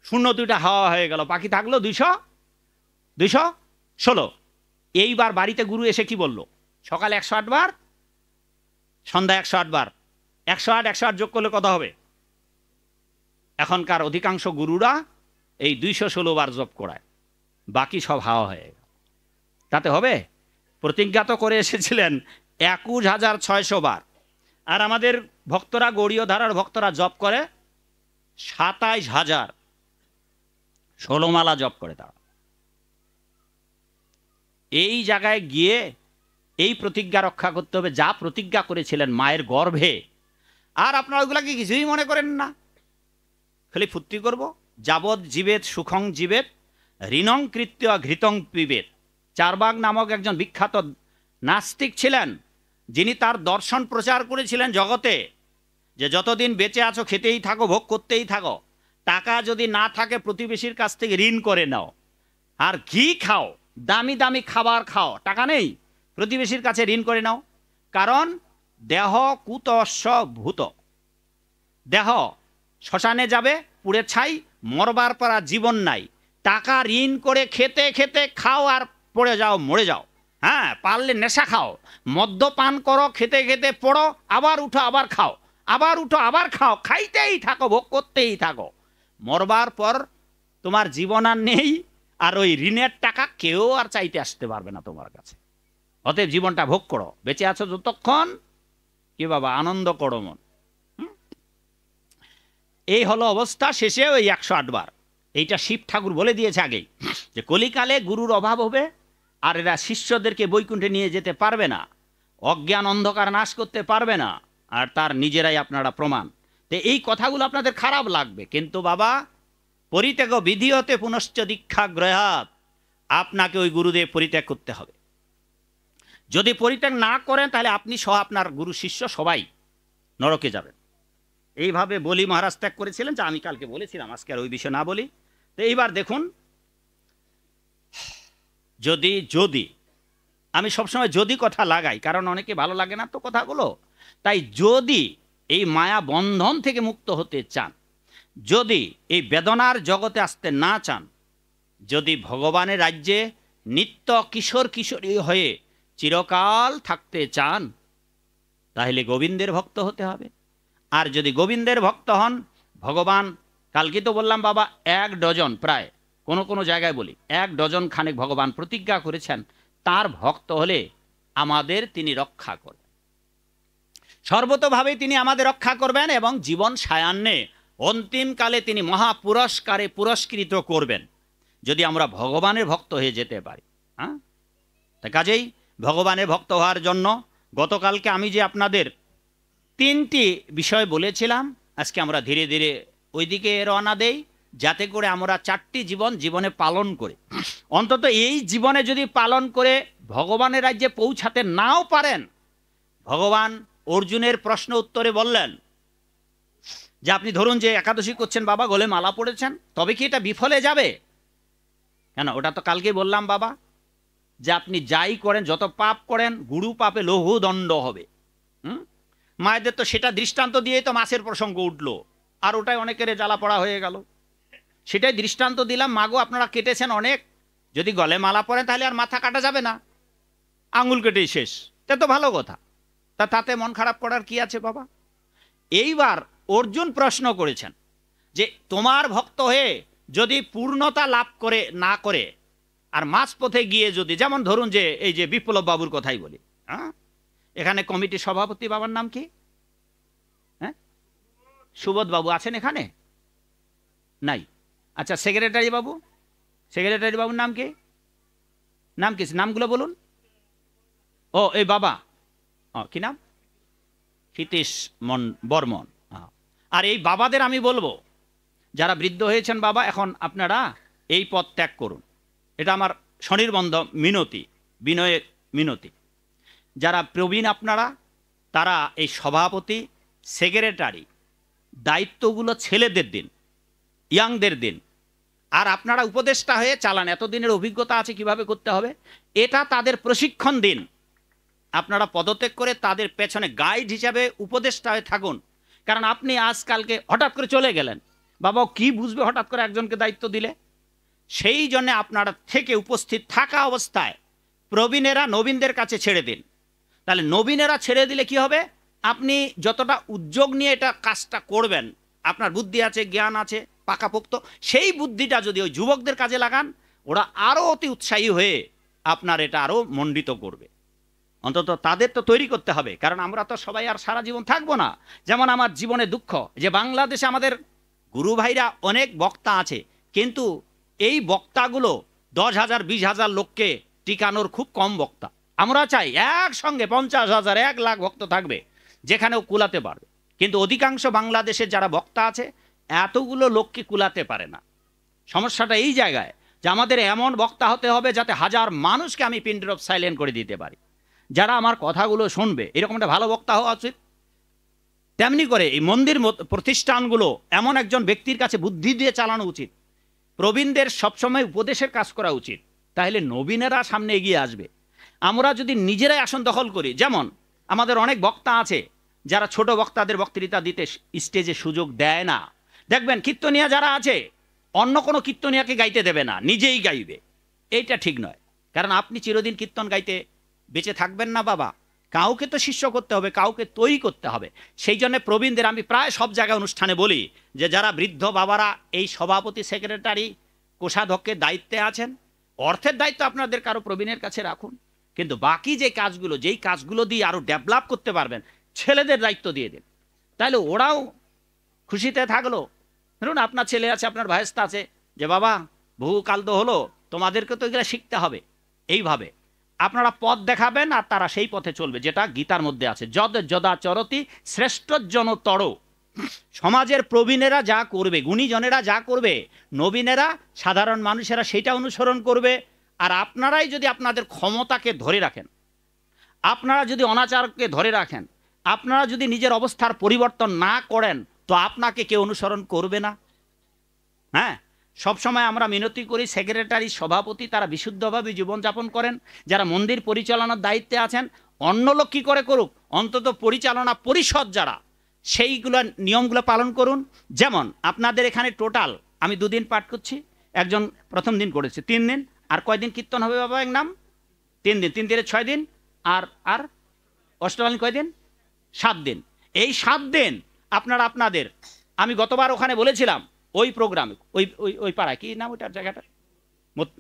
শূন্য 2টা হাওয়া হয়ে গেল, বাকি থাকলো 216। এইবার বাড়িতে গুরু এসে কি বলল? সকালে 108 বার, সন্ধ্যা 108 বার, 108 108 যোগ করলে কত হবে? এখনকার অধিকাংশ গুরুরা এই 216 বার জপ করায়, বাকি সব হাওয়া হয়ে গেল। তাতে হবে? প্রতিজ্ঞা তো করে এসেছিলেন 21,600 বার, আর আমাদের ভক্তরা, গৌড়ীয় ধারার ভক্তরা জপ করে 27,000, 16 মালা জপ করে তারা। এই জায়গায় গিয়ে এই প্রতিজ্ঞা রক্ষা করতে হবে যা প্রতিজ্ঞা করেছিলেন মায়ের গর্ভে। আর আপনারা ওগুলাকে কিছুই মনে করেন না, খালি ফুর্তি করব। যাবৎ জীবেত সুখং জীবেত, ঋণং কৃত্য ঘৃতং পিবেত। চারবাগ নামক একজন বিখ্যাত নাস্তিক ছিলেন, যিনি তার দর্শন প্রচার করেছিলেন জগতে, যে যতদিন বেঁচে আছো খেতেই থাকো, ভোগ করতেই থাকো, টাকা যদি না থাকে প্রতিবেশীর কাছ থেকে ঋণ করে নাও, আর ঘি খাও, দামি দামি খাবার খাও, টাকা নেই প্রতিবেশীর কাছে ঋণ করে নাও। কারণ দেহ কুতস্য ভূত, দেহ শ্মশানে যাবে পুড়ে ছাই, মরবার পর আর জীবন নাই। টাকা ঋণ করে খেতে খেতে খাও আর পড়ে যাও, মরে যাও। হ্যাঁ, পারলে নেশা খাও, মদ্যপান করো, খেতে খেতে পড়ো, আবার উঠো আবার খাও, আবার উঠো আবার খাও, খাইতেই থাকো, ভোগ করতেই থাকো। মরবার পর তোমার জীবন আর নেই, আর ওই ঋণের টাকা কেউ আর চাইতে আসতে পারবে না তোমার কাছে। অতএব জীবনটা ভোগ করো, বেঁচে আছো যতক্ষণ, কি বাবা আনন্দ করো মন। এই হলো অবস্থা। শেষে ওই 108 বার এইটা শিব ঠাকুর বলে দিয়েছে আগেই, যে কলিকালে গুরুর অভাব হবে, আর এরা শিষ্যদেরকে বৈকুণ্ঠে নিয়ে যেতে পারবে না, অজ্ঞান অন্ধকার নাশ করতে পারবে না, আর তার নিজেরাই আপনারা প্রমাণ। তো এই কথাগুলো আপনাদের খারাপ লাগবে, কিন্তু বাবা পরিত্যাগ বিধি হতে পুনশ্চ দীক্ষা গ্রহাৎ, আপনাকে ওই গুরুদেব পরিত্যাগ করতে হবে। যদি পরিত্যাগ না করেন তাহলে আপনি সহ আপনার গুরু শিষ্য সবাই নরকে যাবেন। এইভাবে বলি মহারাজ ত্যাগ করেছিলেন, যা আমি কালকে বলেছিলাম, আজকে আর ওই বিষয় না বলি। তো এইবার দেখুন, যদি যদি আমি সবসময় যদি কথা লাগাই, কারণ অনেকে ভালো লাগে না তো কথাগুলো, তাই যদি এই মায়া বন্ধন থেকে মুক্ত হতে চান, যদি এই বেদনার জগতে আসতে না চান, যদি ভগবানের রাজ্যে নিত্য কিশোর কিশোরী হয়ে চিরকাল থাকতে চান, তাহলে গোবিন্দের ভক্ত হতে হবে। আর যদি গোবিন্দের ভক্ত হন, ভগবান কালকে তো বললাম বাবা 1 ডজন, প্রায় কোনো কোনো জায়গায় বলি 1 ডজন খানেক ভগবান প্রতিজ্ঞা করেছেন, তার ভক্ত হলে আমাদের তিনি রক্ষা করবেন, সর্বতোভাবে তিনি আমাদের রক্ষা করবেন, এবং জীবন সায়ান্নে অন্তিমকালে তিনি মহাপুরস্কারে পুরস্কৃত করবেন, যদি আমরা ভগবানের ভক্ত হয়ে যেতে পারি। হ্যাঁ, তা কাজেই ভগবানের ভক্ত হওয়ার জন্য গতকালকে আমি যে আপনাদের 3টি বিষয় বলেছিলাম, আজকে আমরা ধীরে ধীরে ওইদিকে রওনা দেই, যাতে করে আমরা 4টি জীবনে পালন করে, অন্তত এই জীবনে যদি পালন করে ভগবানের রাজ্যে পৌঁছাতে নাও পারেন, ভগবান অর্জুনের প্রশ্ন উত্তরে বললেন যে আপনি ধরুন যে একাদশী করছেন বাবা, গলে মালা পড়েছেন, তবে কি এটা বিফলে যাবে? কেন, ওটা তো কালকে বললাম বাবা, যে আপনি যাই করেন, যত পাপ করেন, গুরু পাপে লঘু দণ্ড হবে। মায়েদের তো সেটা দৃষ্টান্ত দিয়েই তো মাছের প্রসঙ্গ উঠলো, আর ওটাই অনেকের জ্বালা পড়া হয়ে গেল। সেটাই দৃষ্টান্ত দিলাম, মাগো আপনারা কেটেছেন অনেক, যদি গলে মালা পড়েন তাহলে আর মাথা কাটা যাবে না, আঙুল কেটেই শেষ। তা তো ভালো কথা, তাতে মন খারাপ করার কি আছে বাবা? এইবার অর্জুন প্রশ্ন করেছেন যে তোমার ভক্ত হয়ে যদি পূর্ণতা লাভ করে না করে, আর মাঝপথে গিয়ে যদি, যেমন ধরুন যে এই যে বিপ্লব বাবুর কথাই বলি, হ্যাঁ, এখানে কমিটির সভাপতি বাবার নাম কি? হ্যাঁ, সুবোধ বাবু আছেন এখানে? নাই। আচ্ছা, সেক্রেটারি বাবুর নাম কি? নামগুলো বলুন। ও এই বাবা, কি নাম? হিতেশ বর্মন। আর এই বাবাদের আমি বলবো, যারা বৃদ্ধ হয়েছেন বাবা, এখন আপনারা এই পদ ত্যাগ করুন, এটা আমার স্বনির্বন্ধ মিনতি, বিনয়ের মিনতি। যারা প্রবীণ আপনারা, তারা এই সভাপতি সেক্রেটারি দায়িত্বগুলো ছেলেদের দিন, ইয়াংদের দিন, আর আপনারা উপদেষ্টা হয়ে চালান, এতদিনের অভিজ্ঞতা আছে কিভাবে করতে হবে, এটা তাদের প্রশিক্ষণ দিন। আপনারা পদত্যাগ করে তাদের পেছনে গাইড হিসাবে উপদেষ্টা হয়ে থাকুন, কারণ আপনি আজকালকে হঠাৎ করে চলে গেলেন, বাবা কি বুঝবে হঠাৎ করে একজনকে দায়িত্ব দিলে? সেই জন্যে আপনারা থেকে উপস্থিত থাকা অবস্থায় প্রবীণেরা নবীনদের কাছে ছেড়ে দিন। তাহলে নবীনেরা ছেড়ে দিলে কি হবে, আপনি যতটা উদ্যোগ নিয়ে এটা কাজটা করবেন, আপনার বুদ্ধি আছে, জ্ঞান আছে পাকাপোক্ত, সেই বুদ্ধিটা যদি ওই যুবকদের কাজে লাগান, ওরা আরও অতি উৎসাহী হয়ে আপনার এটা আরও মণ্ডিত করবে। অন্তত তাদের তো তৈরি করতে হবে, কারণ আমরা তো সবাই আর সারা জীবন থাকবো না। যেমন আমার জীবনে দুঃখ যে বাংলাদেশে আমাদের গুরু ভাইরা অনেক বক্তা আছে, কিন্তু এই বক্তাগুলো 10,000 20,000 লোককে টিকানোর খুব কম বক্তা। আমরা চাই একসঙ্গে 50,000 1 লাখ ভক্ত থাকবে, যেখানেও কুলাতে পারবে, কিন্তু অধিকাংশ বাংলাদেশের যারা বক্তা আছে এতগুলো লোককে কুলাতে পারে না। সমস্যাটা এই জায়গায় যে আমাদের এমন বক্তা হতে হবে যাতে 1000 মানুষকে আমি পিন ড্রপ সাইলেন্ট করে দিতে পারি, যারা আমার কথাগুলো শুনবে, এরকম একটা ভালো বক্তা হওয়া উচিত। তেমনি করে এই মন্দির প্রতিষ্ঠানগুলো এমন একজন ব্যক্তির কাছে বুদ্ধি দিয়ে চালানো উচিত, প্রবীণদের সবসময় উপদেশের কাজ করা উচিত, তাহলে নবীনেরা সামনে এগিয়ে আসবে। আমরা যদি নিজেরাই আসন দখল করি, যেমন আমাদের অনেক বক্তা আছে যারা ছোট বক্তাদের বক্তৃতা দিতে স্টেজে সুযোগ দেয় না। দেখবেন কীর্তনিয়া যারা আছে অন্য কোনো কীর্তনিয়াকে গাইতে দেবে না, নিজেই গাইবে। এইটা ঠিক নয়, কারণ আপনি চিরদিন কীর্তন গাইতে বেঁচে থাকবেন না বাবা, কাউকে তো শিষ্য করতে হবে, কাউকে তৈরি করতে হবে। সেই জন্য প্রবীণদের আমি প্রায় সব জায়গায় অনুষ্ঠানে বলি যে যারা বৃদ্ধ বাবারা এই সভাপতি সেক্রেটারি কোষাধ্যক্ষের দায়িত্বে আছেন, অর্থের দায়িত্ব আপনাদের কারো প্রবীণের কাছে রাখুন, কিন্তু বাকি যে কাজগুলো, যেই কাজগুলো দিয়ে আরো ডেভেলপ করতে পারবেন, ছেলেদের দায়িত্ব দিয়ে দিন, তাহলে ওরাও খুশিতে থাকলো। ধরুন আপনার ছেলে আছে, আপনার ভাইস্তা আছে, যে বাবা বহুকাল তো হলো, তোমাদেরকে তো এগুলো শিখতে হবে, এইভাবে আপনারা পথ দেখাবেন আর তারা সেই পথে চলবে, যেটা গীতার মধ্যে আছে, যদ যদা চরতি শ্রেষ্ঠজন তর। সমাজের প্রবীণেরা যা করবে, গুণীজনেরা যা করবে, নবীনেরা, সাধারণ মানুষেরা সেটা অনুসরণ করবে। আর আপনারাই যদি আপনাদের ক্ষমতাকে ধরে রাখেন, আপনারা যদি অনাচারকে ধরে রাখেন, আপনারা যদি নিজের অবস্থার পরিবর্তন না করেন, তো আপনাকে কেউ অনুসরণ করবে না। হ্যাঁ, সবসময় আমরা মিনতি করি সেক্রেটারি, সভাপতি, তারা বিশুদ্ধভাবে জীবনযাপন করেন, যারা মন্দির পরিচালনার দায়িত্বে আছেন, অন্য লোক কী করে করুক, অন্তত পরিচালনা পরিষদ যারা, সেইগুলো নিয়মগুলো পালন করুন। যেমন আপনাদের এখানে টোটাল আমি 2 দিন পাঠ করছি, একজন প্রথম দিন করেছে 3 দিন, আর কয়দিন কীর্তন হবে বাবা এক নাম? 3 দিন, 3 দিনে 6 দিন, আর আর অষ্টকালীন কয়দিন? 7 দিন। এই 7 দিন আপনারা আপনাদের, আমি গতবার ওখানে বলেছিলাম ওই প্রোগ্রামে, ওই ওই ওই পাড়ায় কী নাম ওইটার জায়গাটা,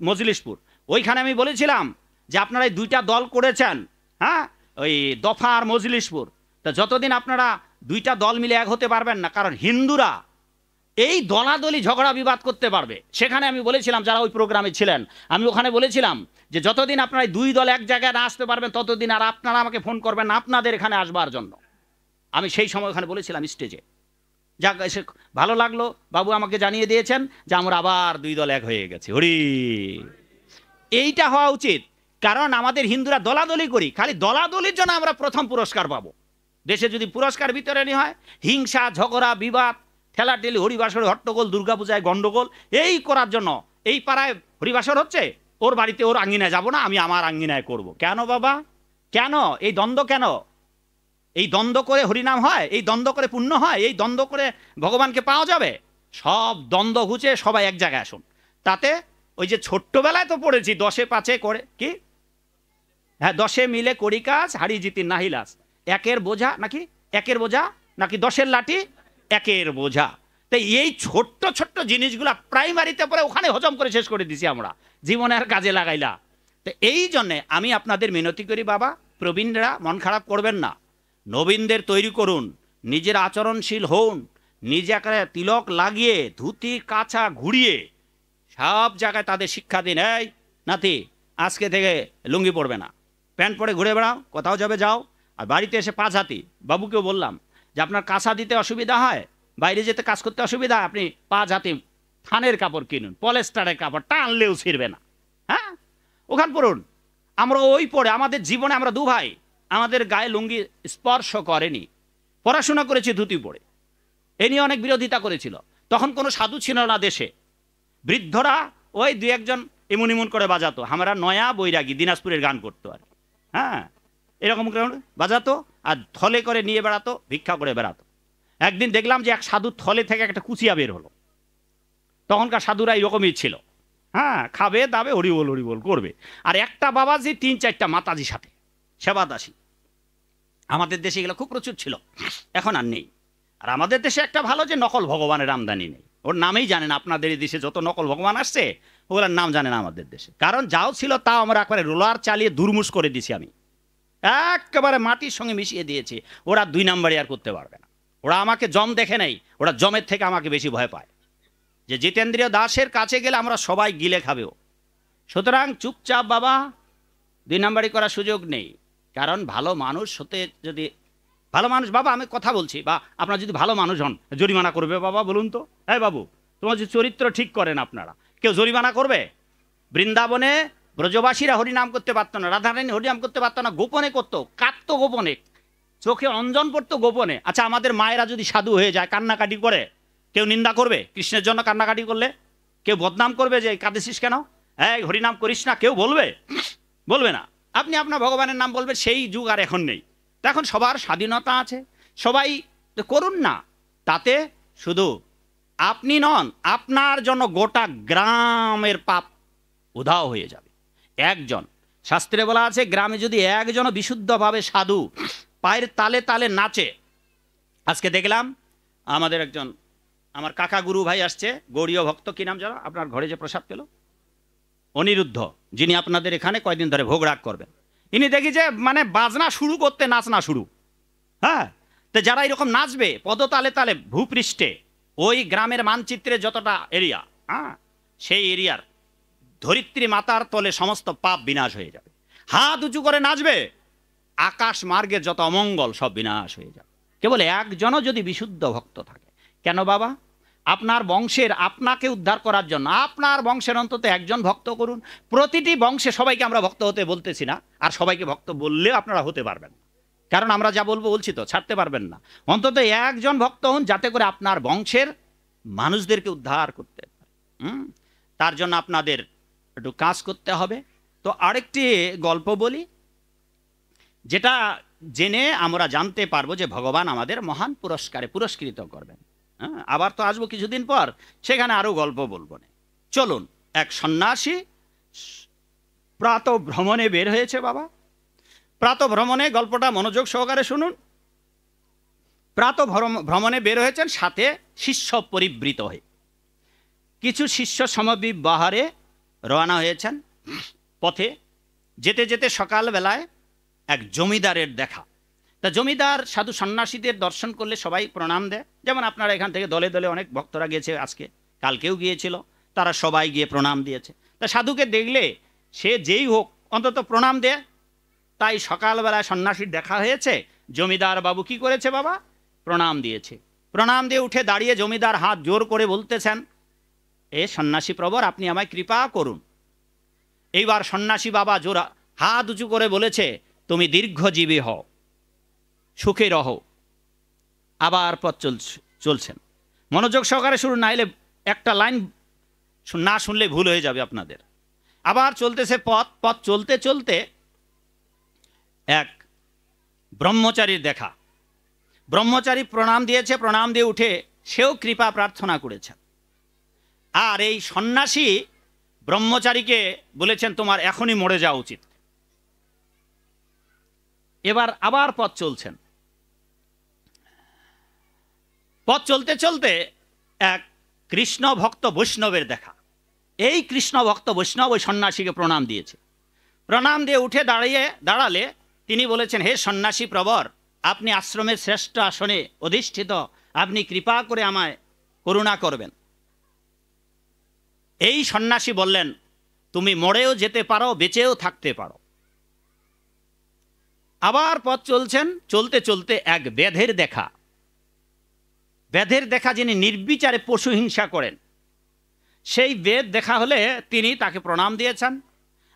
মজলিশপুর, ওইখানে আমি বলেছিলাম যে আপনারা এই 2টা দল করেছেন, হ্যাঁ, ওই দফা আর মজলিশপুর, তা যতদিন আপনারা 2টা দল মিলে এক হতে পারবেন না, কারণ হিন্দুরা এই দলাদলি ঝগড়া বিবাদ করতে পারবে। সেখানে আমি বলেছিলাম, যারা ওই প্রোগ্রামে ছিলেন, আমি ওখানে বলেছিলাম যে যতদিন আপনারা 2 দল এক জায়গায় না আসতে পারবেন, ততদিন আর আপনারা আমাকে ফোন করবেন না আপনাদের এখানে আসবার জন্য। আমি সেই সময় ওখানে বলেছিলাম স্টেজে। যাক, এসে ভালো লাগলো, বাবু আমাকে জানিয়ে দিয়েছেন যে আমরা আবার 2 দল এক হয়ে গেছে। হরি, এইটা হওয়া উচিত, কারণ আমাদের হিন্দুরা দলাদলি করি, খালি দলাদলির জন্য আমরা প্রথম পুরস্কার পাবো। দেশে যদি পুরস্কার বিতরণী হয়, হিংসা, ঝগড়া, বিবাদ, ঠেলাঠেলি, হরিবাসরে হট্টগোল, দুর্গাপূজায় গণ্ডগোল, এই করার জন্য, এই পাড়ায় হরিবাসর হচ্ছে, ওর বাড়িতে ওর আঙ্গিনায় যাব না, আমি আমার আঙ্গিনায় করব। কেন বাবা, কেন এই দ্বন্দ্ব? কেন এই দ্বন্দ্ব করে হরিনাম হয়? এই দ্বন্দ্ব করে পুণ্য হয়? এই দ্বন্দ্ব করে ভগবানকে পাওয়া যাবে? সব দ্বন্দ্ব ঘুচে সবাই এক জায়গায় আসুন। তাতে ওই যে ছোট্টবেলায় তো পড়েছি, 10এ 5 করে কি, হ্যাঁ, 10 মিলে করি কাজ, হারি জিতি নাহিলাস, একের বোঝা নাকি, একের বোঝা নাকি 10-এর লাঠি একের বোঝা। তাই এই ছোট্ট ছোট্ট জিনিসগুলা প্রাইমারিতে পরে ওখানে হজম করে শেষ করে দিছি আমরা, জীবনে আর কাজে লাগাইলা। তো এই জন্যে আমি আপনাদের মিনতি করি, বাবা প্রবীণরা মন খারাপ করবেন না, নবীনদের তৈরি করুন, নিজের আচরণশীল হন, নিজে একেবারে তিলক লাগিয়ে, ধুতি কাছা ঘুরিয়ে সব জায়গায় তাদের শিক্ষা দিন, এই নাতি আজকে থেকে লুঙ্গি পরবে না, প্যান্ট পরে ঘুরে বেড়াও, কোথাও যাবে যাও, আর বাড়িতে এসে 5 হাতি। বাবুকেও বললাম যে আপনার কাঁচা দিতে অসুবিধা হয়, বাইরে যেতে কাজ করতে অসুবিধা, আপনি 5 হাতি থানের কাপড় কিনুন, পলেস্টারের কাপড়, টানলেও ছিঁড়বে না, হ্যাঁ, ওখান পড়ুন। আমরা ওই পরে আমাদের জীবনে আমরা 2 ভাই, আমাদের গায়ে লুঙ্গি স্পর্শ করেনি, পড়াশোনা করেছি ধুতি পরে, এ নিয়ে অনেক বিরোধিতা করেছিল। তখন কোনো সাধু ছিল না দেশে, বৃদ্ধরা ওই 2-1 জন এমন এমন করে বাজাতো, আমরা নয়া বৈরাগী দিনাজপুরের গান করতো আর, হ্যাঁ, এরকম করে বাজাতো, আর থলে করে নিয়ে বেড়াতো, ভিক্ষা করে বেড়াতো। একদিন দেখলাম যে এক সাধুর থলে থেকে একটা কুচিয়া বের হলো। তখনকার সাধুরা এরকমই ছিল, হ্যাঁ, খাবে দাবে, হরিবোল হরিবোল করবে, আর একটা বাবাজি 3-4টা মাতাজির সাথে সেবাদাসী। আমাদের দেশে এগুলো খুব প্রচুর ছিল, এখন আর নেই। আর আমাদের দেশে একটা ভালো যে নকল ভগবানের আমদানি নেই, ওর নামেই জানে না। আপনাদের এই দেশে যত নকল ভগবান আসছে ওগুলোর নাম জানে না আমাদের দেশে, কারণ যাও ছিল তাও আমরা একবারে রোলার চালিয়ে দুর্মুষ করে দিছি, আমি একেবারে মাটির সঙ্গে মিশিয়ে দিয়েছি। ওরা 2 নাম্বারই আর করতে পারবে না। ওরা আমাকে জম দেখে নেই, ওরা জমের থেকে আমাকে বেশি ভয় পায়, যে জিতেন্দ্রীয় দাসের কাছে গেলে আমরা সবাই গিলে খাবেও। সুতরাং চুপচাপ বাবা, 2 নাম্বারই করার সুযোগ নেই। কারণ ভালো মানুষ হতে, যদি ভালো মানুষ, বাবা আমি কথা বলছি, বা আপনারা যদি ভালো মানুষ হন, জরিমানা করবে বাবা? বলুন তো, হ্যাঁ বাবু, তোমার যে চরিত্র ঠিক করেন আপনারা, কেউ জরিমানা করবে? বৃন্দাবনে ব্রজবাসীরা হরিনাম করতে পারতো না, রাধারানী হরিনাম করতে পারতো না, গোপনে করতো, কাঁদতো গোপনে, চোখে অঞ্জন পড়তো গোপনে। আচ্ছা, আমাদের মায়েরা যদি সাধু হয়ে যায়, কান্নাকাটি করে, কেউ নিন্দা করবে? কৃষ্ণের জন্য কান্নাকাটি করলে কেউ বদনাম করবে যে কাঁদেছিস কেন, এই হরিনাম করিস না, কেউ বলবে? বলবে না। আপনি আপনার ভগবানের নাম বলবেন, সেই যুগ আর এখন নেই। এখন সবার স্বাধীনতা আছে, সবাই করুন না। তাতে শুধু আপনি নন, আপনার জন্য গোটা গ্রামের পাপ উধাও হয়ে যাবে। একজন, শাস্ত্রে বলা আছে, গ্রামে যদি একজন বিশুদ্ধভাবে সাধু পায়ের তালে তালে নাচে। আজকে দেখলাম আমাদের একজন আমার কাকা গুরু ভাই আসছে, গৌড়ীয় ভক্ত, কি নাম জানো আপনার ঘরে যে প্রসাদ পেল? অনিরুদ্ধ, যিনি আপনাদের এখানে কয়দিন ধরে ভোগ রাগ করবেন। ইনি দেখি যে মানে বাজনা শুরু করতে নাচনা শুরু। হ্যাঁ, তো যারা এরকম নাচবে পদতালে তালে ভূপৃষ্ঠে, ওই গ্রামের মানচিত্রে যতটা এরিয়া, হ্যাঁ, সেই এরিয়ার ধরিত্রী মাতার তলে সমস্ত পাপ বিনাশ হয়ে যাবে। হাত উঁচু করে নাচবে, আকাশ মার্গের যত অমঙ্গল সব বিনাশ হয়ে যাবে। কেবল একজনও যদি বিশুদ্ধ ভক্ত থাকে। কেন বাবা? আপনার বংশের, আপনাকে উদ্ধার করার জন্য আপনার বংশের অন্তত একজন ভক্ত করুন। প্রতিটি বংশে সবাইকে আমরা ভক্ত হতে বলতেছি না, আর সবাইকে ভক্ত বললেও আপনারা হতে পারবেন না, কারণ আমরা যা বলবো বলছি তো, ছাড়তে পারবেন না। অন্তত একজন ভক্ত হন, যাতে করে আপনার বংশের মানুষদেরকে উদ্ধার করতে পারে। তার জন্য আপনাদের একটু কাজ করতে হবে। তো আরেকটি গল্প বলি, যেটা জেনে আমরা জানতে পারবো যে ভগবান আমাদের মহান পুরস্কারে পুরস্কৃত করবেন। হ্যাঁ, আবার তো আসবো কিছুদিন পর, সেখানে আরো গল্প বলবো না। চলুন, এক সন্ন্যাসী প্রাত ভ্রমণে বের হয়েছে বাবা। প্রাত ভ্রমণে, গল্পটা মনোযোগ সহকারে শুনুন। প্রাত ভ্রমণে বের হয়েছেন, সাথে শিষ্য পরিবৃত হয়ে। কিছু শিষ্য সমবিবাহারে রওনা হয়েছেন। পথে যেতে যেতে সকালবেলায় এক জমিদারের দেখা। তা জমিদার সাধু সন্ন্যাসীদের দর্শন করলে সবাই প্রণাম দেয়, যেমন আপনারা এখান থেকে দলে দলে অনেক ভক্তরা গিয়েছে, আজকে কালকেও গিয়েছিল, তারা সবাই গিয়ে প্রণাম দিয়েছে। তা সাধুকে দেখলে সে যেই হোক অন্তত প্রণাম দেয়। তাই সকালবেলায় সন্ন্যাসীর দেখা হয়েছে, জমিদার বাবু কি করেছে বাবা? প্রণাম দিয়েছে। প্রণাম দিয়ে উঠে দাঁড়িয়ে জমিদার হাত জোর করে বলতেছেন, এ সন্ন্যাসী প্রবর, আপনি আমায় কৃপা করুন। এইবার সন্ন্যাসী বাবা জোড়া হাত উঁচু করে বলেছে, তুমি দীর্ঘজীবী হও, সুখে রহো। আবার পথ চলছেন, মনোযোগ সহকারে শুরু, না হলে একটা লাইন না শুনলে ভুল হয়ে যাবে আপনাদের। আবার চলতেছে পথ চলতে চলতে এক ব্রহ্মচারীর দেখা। ব্রহ্মচারী প্রণাম দিয়েছে, প্রণাম দিয়ে উঠে সেও কৃপা প্রার্থনা করেছেন। আর এই সন্ন্যাসী ব্রহ্মচারীকে বলেছেন, তোমার এখনই মরে যাওয়া উচিত। এবার আবার পথ চলছেন। পথ চলতে চলতে এক কৃষ্ণ ভক্ত বৈষ্ণবের দেখা। এই কৃষ্ণ ভক্ত বৈষ্ণব ওই সন্ন্যাসীকে প্রণাম দিয়েছে। প্রণাম দিয়ে উঠে দাঁড়ালে তিনি বলেছেন, হে সন্ন্যাসী প্রবর, আপনি আশ্রমের শ্রেষ্ঠ আসনে অধিষ্ঠিত, আপনি কৃপা করে আমায় করুণা করবেন। এই সন্ন্যাসী বললেন, তুমি মরেও যেতে পারো, বেঁচেও থাকতে পারো। আবার পথ চলছেন, চলতে চলতে এক ব্যাধের দেখা। ব্যাধের দেখা, যিনি নির্বিচারে পশু হিংসা করেন, সেই বেদ দেখা হলে তিনি তাকে প্রণাম দিয়েছেন।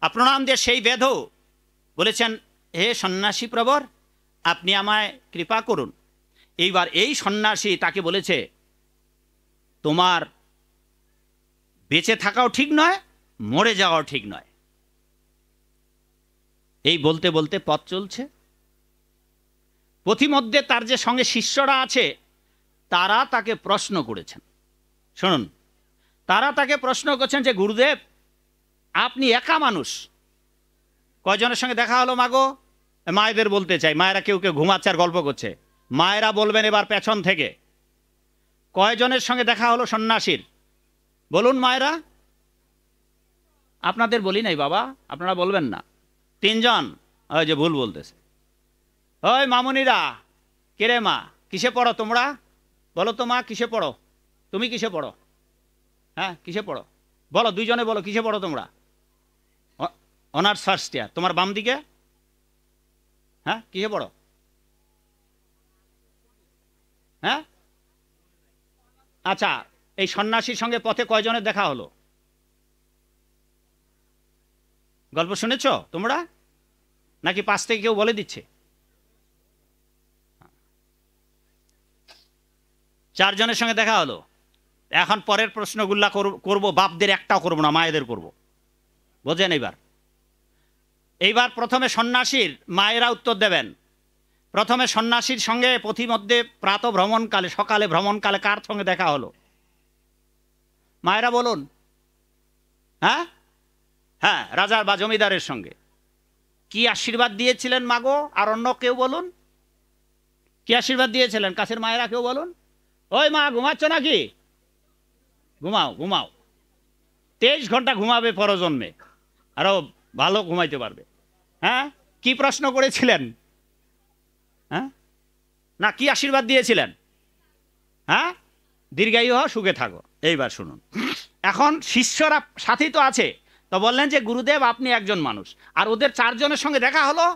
আর প্রণাম দিয়ে সেই বেদও বলেছেন, হে সন্ন্যাসী প্রবর, আপনি আমায় কৃপা করুন। এইবার এই সন্ন্যাসী তাকে বলেছে, তোমার বেঁচে থাকাও ঠিক নয়, মরে যাওয়াও ঠিক নয়। এই বলতে বলতে পথ চলছে। পথিমধ্যে তার যে সঙ্গে শিষ্যরা আছে, তারা তাকে প্রশ্ন করেছেন। শুনুন, তারা তাকে প্রশ্ন করছেন যে, গুরুদেব, আপনি একা মানুষ, কয়জনের সঙ্গে দেখা হলো মাগো? মায়েদের বলতে চাই, মায়েরা কেউ কেউ ঘুমাচ্ছে আর গল্প করছে, মায়েরা বলবেন এবার পেছন থেকে। কয়জনের সঙ্গে দেখা হলো সন্ন্যাসীর? বলুন মায়েরা। আপনাদের বলি নাই বাবা, আপনারা বলবেন না। 3 জন। ওই যে ভুল বলতেছে। ওই মামুনিরা, কে রে মা, কিসে পড়ো তোমরা? বলো তো মা, কিসে পড়ো? তুমি কিসে পড়ো? হ্যাঁ, কিসে পড়ো? বলো, 2 জনে বলো, কিসে পড়ো তোমরা? Honours first year. তোমার বাম দিকে? হ্যাঁ, কিসে পড়ো? হ্যাঁ, আচ্ছা, এই সন্ন্যাসীর সঙ্গে পথে কয়জনের দেখা হলো? গল্প শুনেছ তোমরা, নাকি পাশ থেকে কেউ বলে দিচ্ছে? 4 জনের সঙ্গে দেখা হলো। এখন পরের প্রশ্নগুলা করবো, বাপদের একটাও করবো না, মায়েদের করব। বোঝেন? এইবার প্রথমে সন্ন্যাসীর মায়েরা উত্তর দেবেন। প্রথমে সন্ন্যাসীর সঙ্গে পথিমধ্যে প্রাত ভ্রমণকালে, সকালে ভ্রমণকালে কার সঙ্গে দেখা হলো? মায়েরা বলুন। হ্যাঁ হ্যাঁ, রাজার বা জমিদারের সঙ্গে। কি আশীর্বাদ দিয়েছিলেন মাগো? আর অন্য কেউ বলুন, কি আশীর্বাদ দিয়েছিলেন? কাছের মায়েরা কেউ বলুন। ওই মা, ঘুমাচ্ছ নাকি? ঘুমাও ঘুমাও, 23 ঘন্টা ঘুমাবে পরজন্মে, আরো ভালো ঘুমাইতে পারবে। হ্যাঁ, কি প্রশ্ন করেছিলেন? হ্যাঁ, না কি আশীর্বাদ দিয়েছিলেন? হ্যাঁ, দীর্ঘায়ু হও, সুখে থাকো। এইবার শুনুন, এখন শিষ্যরা সাথী তো আছে, তো বললেন যে গুরুদেব আপনি একজন মানুষ, আর ওদের 4 জনের সঙ্গে দেখা হলো,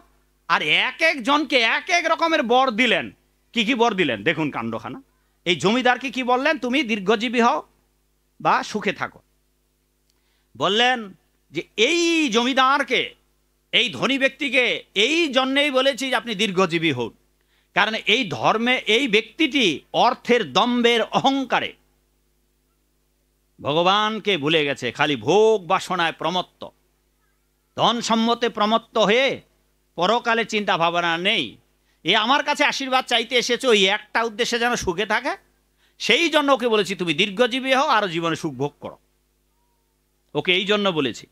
আর এক এক জনকে এক এক রকমের বর দিলেন। কি কি বর দিলেন দেখুন কাণ্ডখানা। এই জমিদারকে কি বললেন? তুমি দীর্ঘজীবী হও বা সুখে থাকো। বললেন যে এই জমিদারকে, এই ধনী ব্যক্তিকে এই জন্যেই বলেছি যে আপনি দীর্ঘজীবী হন, কারণ এই ধর্মে এই ব্যক্তিটি অর্থের দম্ভের অহংকারে ভগবানকে ভুলে গেছে, খালি ভোগ বাসনায় প্রমত্ত, ধন সম্মতে প্রমত্ত হয়ে পরকালে চিন্তা ভাবনা নেই। এ আমার কাছে আশীর্বাদ চাইতে এসেছে ওই একটা উদ্দেশ্যে যেন সুখে থাকে, সেই জন্য ওকে বলেছি তুমি দীর্ঘজীবী হও, আরো জীবনে সুখ ভোগ করো। ওকে এই জন্য বলেছি,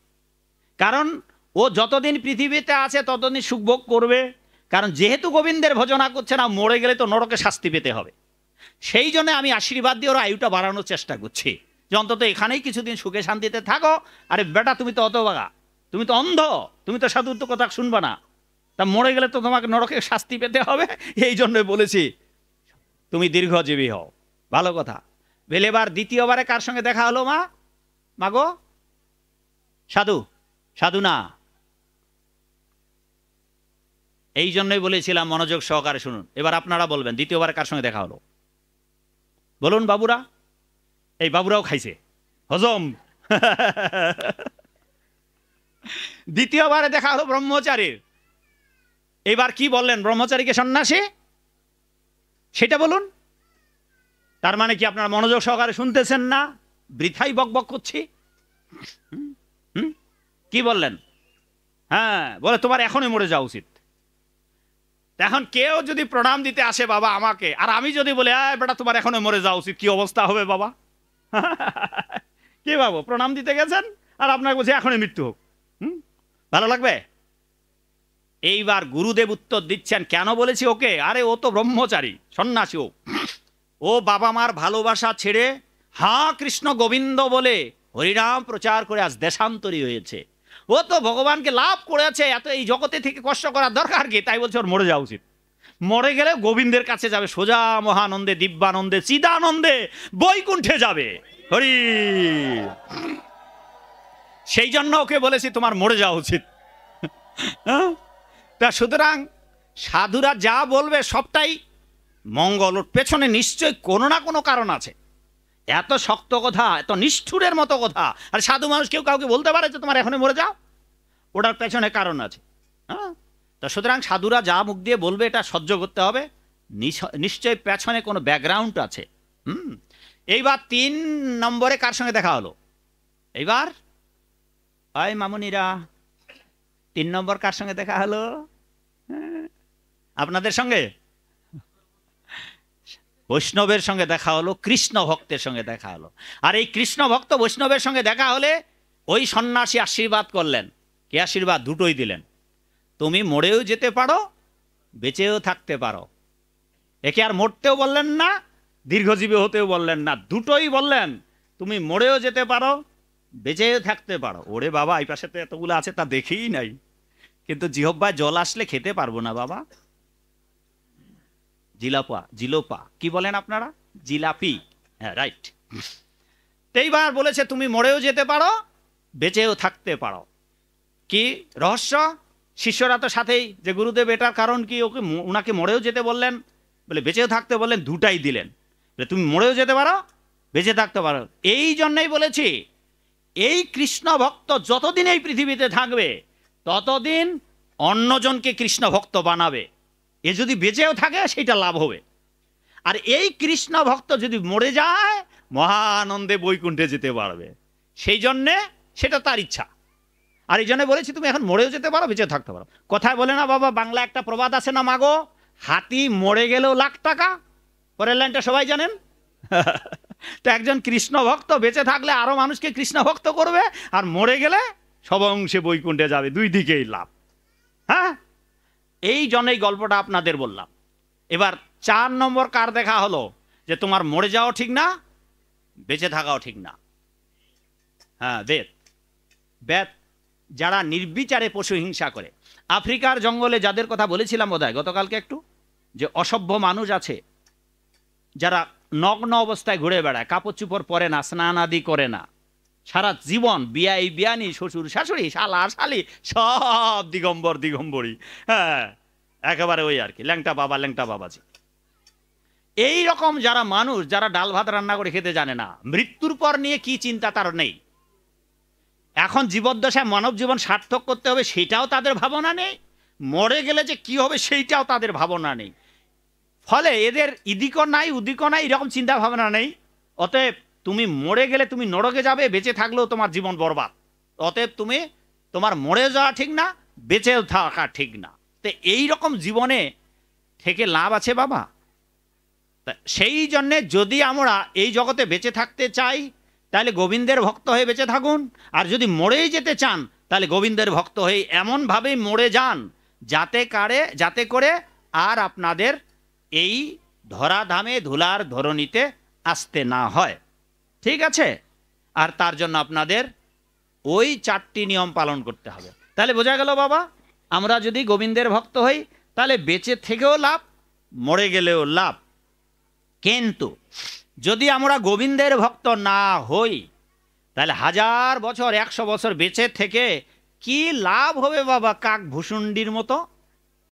কারণ ও যতদিন পৃথিবীতে আছে ততদিন সুখ ভোগ করবে, কারণ যেহেতু গোবিন্দের ভজনা করছে না, মরে গেলে তো নরকে শাস্তি পেতে হবে। সেই জন্য আমি আশীর্বাদ দিয়ে ওর আয়ুটা বাড়ানোর চেষ্টা করছি, যে অন্তত এখানেই কিছুদিন সুখে শান্তিতে থাকো। আরে বেটা, তুমি তো অতবাগা, তুমি তো অন্ধ, তুমি তো সাধুর তো কথা শুনবা না, তা মরে গেলে তো তোমাকে নরকে শাস্তি পেতে হবে। এই জন্যই বলেছি তুমি দীর্ঘজীবী হও। ভালো কথা। এবার দ্বিতীয়বারে কার সঙ্গে দেখা হলো? মাগো সাধু, সাধু না। এই জন্যই বলেছিলাম মনোযোগ সহকারে শুনুন। এবার আপনারা বলবেন দ্বিতীয়বার কার সঙ্গে দেখা হলো? বলুন বাবুরা। এই বাবুরাও খাইছে হজম। দ্বিতীয়বারে দেখা হলো ব্রহ্মচারীর। এবার কি বললেন? ব্রহ্মচারীকে সন্ন্যাসী, সেটা বলুন। তার মানে কি আপনারা মনোযোগ সহকারে শুনতেছেন না? বৃথাই বকবক করছি। কি বললেন? হ্যাঁ, বলে তোমার এখনই মরে যাওয়া উচিত। এখন কেউ যদি প্রণাম দিতে আসে বাবা আমাকে, আর আমি যদি বলি বেটা তোমার এখনই মরে যাওয়া উচিত, কি অবস্থা হবে বাবা? কি বাবু, প্রণাম দিতে গেছেন আর আপনাকে বলছে এখনই মৃত্যু হোক, ভালো লাগবে? এইবার গুরুদেব উত্তর দিচ্ছেন, কেন বলেছি ওকে? আরে ও তো ব্রহ্মচারী সন্ন্যাসী, ও বাবা মার ভালোবাসা ছেড়ে হা কৃষ্ণ গোবিন্দ বলে হরিনাম প্রচার করে আজ দেশান্তরী হয়েছে। ও তো ভগবানকে লাভ করেছে, এত এই জগতে থেকে কষ্ট করার দরকার কি? তাই বলছে ওর মরে যাওয়া উচিত। মরে গেলে গোবিন্দের কাছে যাবে, সোজা মহানন্দে, দিব্যানন্দে, চিদানন্দে বৈকুণ্ঠে যাবে। হরি। সেই জন্য ওকে বলেছি তোমার মরে যাওয়া উচিত। তা সুতরাং সাধুরা যা বলবে সবটাই মঙ্গল, ওর পেছনে নিশ্চয়ই কোনো না কোনো কারণ আছে। এত শক্ত কথা, এত নিষ্ঠুরের মতো কথা আর সাধু মানুষ কেউ কাউকে বলতে পারে যে তোমার এখনই মরে যাও? ওটার পেছনে কারণ আছে। হ্যাঁ, তা সুতরাং সাধুরা যা মুখ দিয়ে বলবে এটা সহ্য করতে হবে, নিশ্চয়ই পেছনে কোনো ব্যাকগ্রাউন্ড আছে। এইবার 3 নম্বরে কার সঙ্গে দেখা হলো? এইবার ওই মামুনিরা 3 নম্বর কার সঙ্গে দেখা হলো? আপনাদের সঙ্গে, বৈষ্ণবের সঙ্গে দেখা হলো, কৃষ্ণ ভক্তের সঙ্গে দেখা হলো। আর এই কৃষ্ণ ভক্ত বৈষ্ণবের সঙ্গে দেখা হলে ওই সন্ন্যাসী আশীর্বাদ করলেন। কি আশীর্বাদ? দুটোই দিলেন। তুমি মরেও যেতে পারো, বেঁচেও থাকতে পারো। একে আর মরতেও বললেন না, দীর্ঘজীবী হতেও বললেন না, দুটোই বললেন। তুমি মরেও যেতে পারো, বেঁচেও থাকতে পারো। ওরে বাবা, এই পাশে তো এতগুলো আছে তা দেখেই নাই, কিন্তু জিহ্বায় জল আসলে খেতে পারবো না বাবা। জিলোপা কি বলেন আপনারা? জিলাপি, হ্যাঁ রাইট। এইবার বলেছে তুমি মরেও যেতে পারো, বেঁচেও থাকতে পারো। কি রহস্য? শিষ্যরা তো সাথেই, যে গুরুদেব এটার কারণ কি? ওনাকে মরেও যেতে বললেন, বলে বেঁচেও থাকতে বললেন, দুটাই দিলেন। তুমি মরেও যেতে পারো, বেঁচে থাকতে পারো। এই জন্যই বলেছি এই কৃষ্ণ ভক্ত যতদিন এই পৃথিবীতে থাকবে ততদিন অন্যজনকে কৃষ্ণ ভক্ত বানাবে। এ যদি বেঁচেও থাকে সেটা লাভ হবে। আর এই কৃষ্ণ ভক্ত যদি মরে যায় মহানন্দে বৈকুণ্ঠে যেতে পারবে। সেই জন্যে সেটা তার ইচ্ছা। আর এই জন্য বলেছি তুমি এখন মরেও যেতে পারো, বেঁচে থাকতে পারো। কথায় বলে না বাবা, বাংলা একটা প্রবাদ আছে না, মাগো হাতি মরে গেলেও লাখ টাকা। পরের লাইনটা সবাই জানেন। তো একজন কৃষ্ণ ভক্ত বেঁচে থাকলে আরো মানুষকে কৃষ্ণ ভক্ত করবে, আর মরে গেলে সব অংশে বৈকুণ্ঠে যাবে। দুই দিকেই লাভ। হ্যাঁ, এই জন্যই গল্পটা আপনাদের বললাম। এবার 4 নম্বর কার দেখা হলো? যে তোমার মরে যাওয়া ঠিক না, বেঁচে থাকাও ঠিক না। হ্যাঁ, বেত, বেত, যারা নির্বিচারে পশু হিংসা করে। আফ্রিকার জঙ্গলে যাদের কথা বলেছিলাম বোধহয় গতকালকে একটু, যে অসভ্য মানুষ আছে যারা নগ্ন অবস্থায় ঘুরে বেড়ায়, কাপড় চুপড় পরে না, স্নান আদি করে না, সারা জীবন বিয়াই বিয়ানি, শ্বশুর শাশুড়ি, শালা শালি সব দিগম্বর দিগম্বরী। হ্যাঁ, একেবারে ওই আর কি, ল্যাংটা বাবা ল্যাংটা বাবাজি। এই রকম যারা মানুষ, যারা ডাল ভাত রান্না করে খেতে জানে না, মৃত্যুর পর নিয়ে কি চিন্তা তার নেই, এখন জীবদ্দশায় মানব জীবন সার্থক করতে হবে সেটাও তাদের ভাবনা নেই, মরে গেলে যে কি হবে সেইটাও তাদের ভাবনা নেই। ফলে এদের ইদিকও নাই উদিকও নাই, এরকম চিন্তা ভাবনা নেই। অতএব তুমি মরে গেলে তুমি নরকে যাবে, বেঁচে থাকলেও তোমার জীবন বরবাদ। অতএব তুমি, তোমার মরে যাওয়া ঠিক না, বেঁচেও থাকা ঠিক না। তো এই রকম জীবনে থেকে লাভ আছে বাবা? সেই জন্যে যদি আমরা এই জগতে বেঁচে থাকতে চাই তাহলে গোবিন্দের ভক্ত হয়ে বেঁচে থাকুন, আর যদি মরেই যেতে চান তাহলে গোবিন্দের ভক্ত হয়ে এমনভাবেই মরে যান যাতে করে আর আপনাদের এই ধরাধামে ধুলার ধরণীতে আসতে না হয়। ঠিক আছে? আর তার জন্য আপনাদের ওই 4টি নিয়ম পালন করতে হবে। তাহলে বোঝা গেল বাবা, আমরা যদি গোবিন্দের ভক্ত হই তাহলে বেঁচে থেকেও লাভ, মরে গেলেও লাভ। কিন্তু যদি আমরা গোবিন্দের ভক্ত না হই তাহলে 1000 বছর 100 বছর বেঁচে থেকে কি লাভ হবে বাবা? কাক ভুসুন্ডির মতো।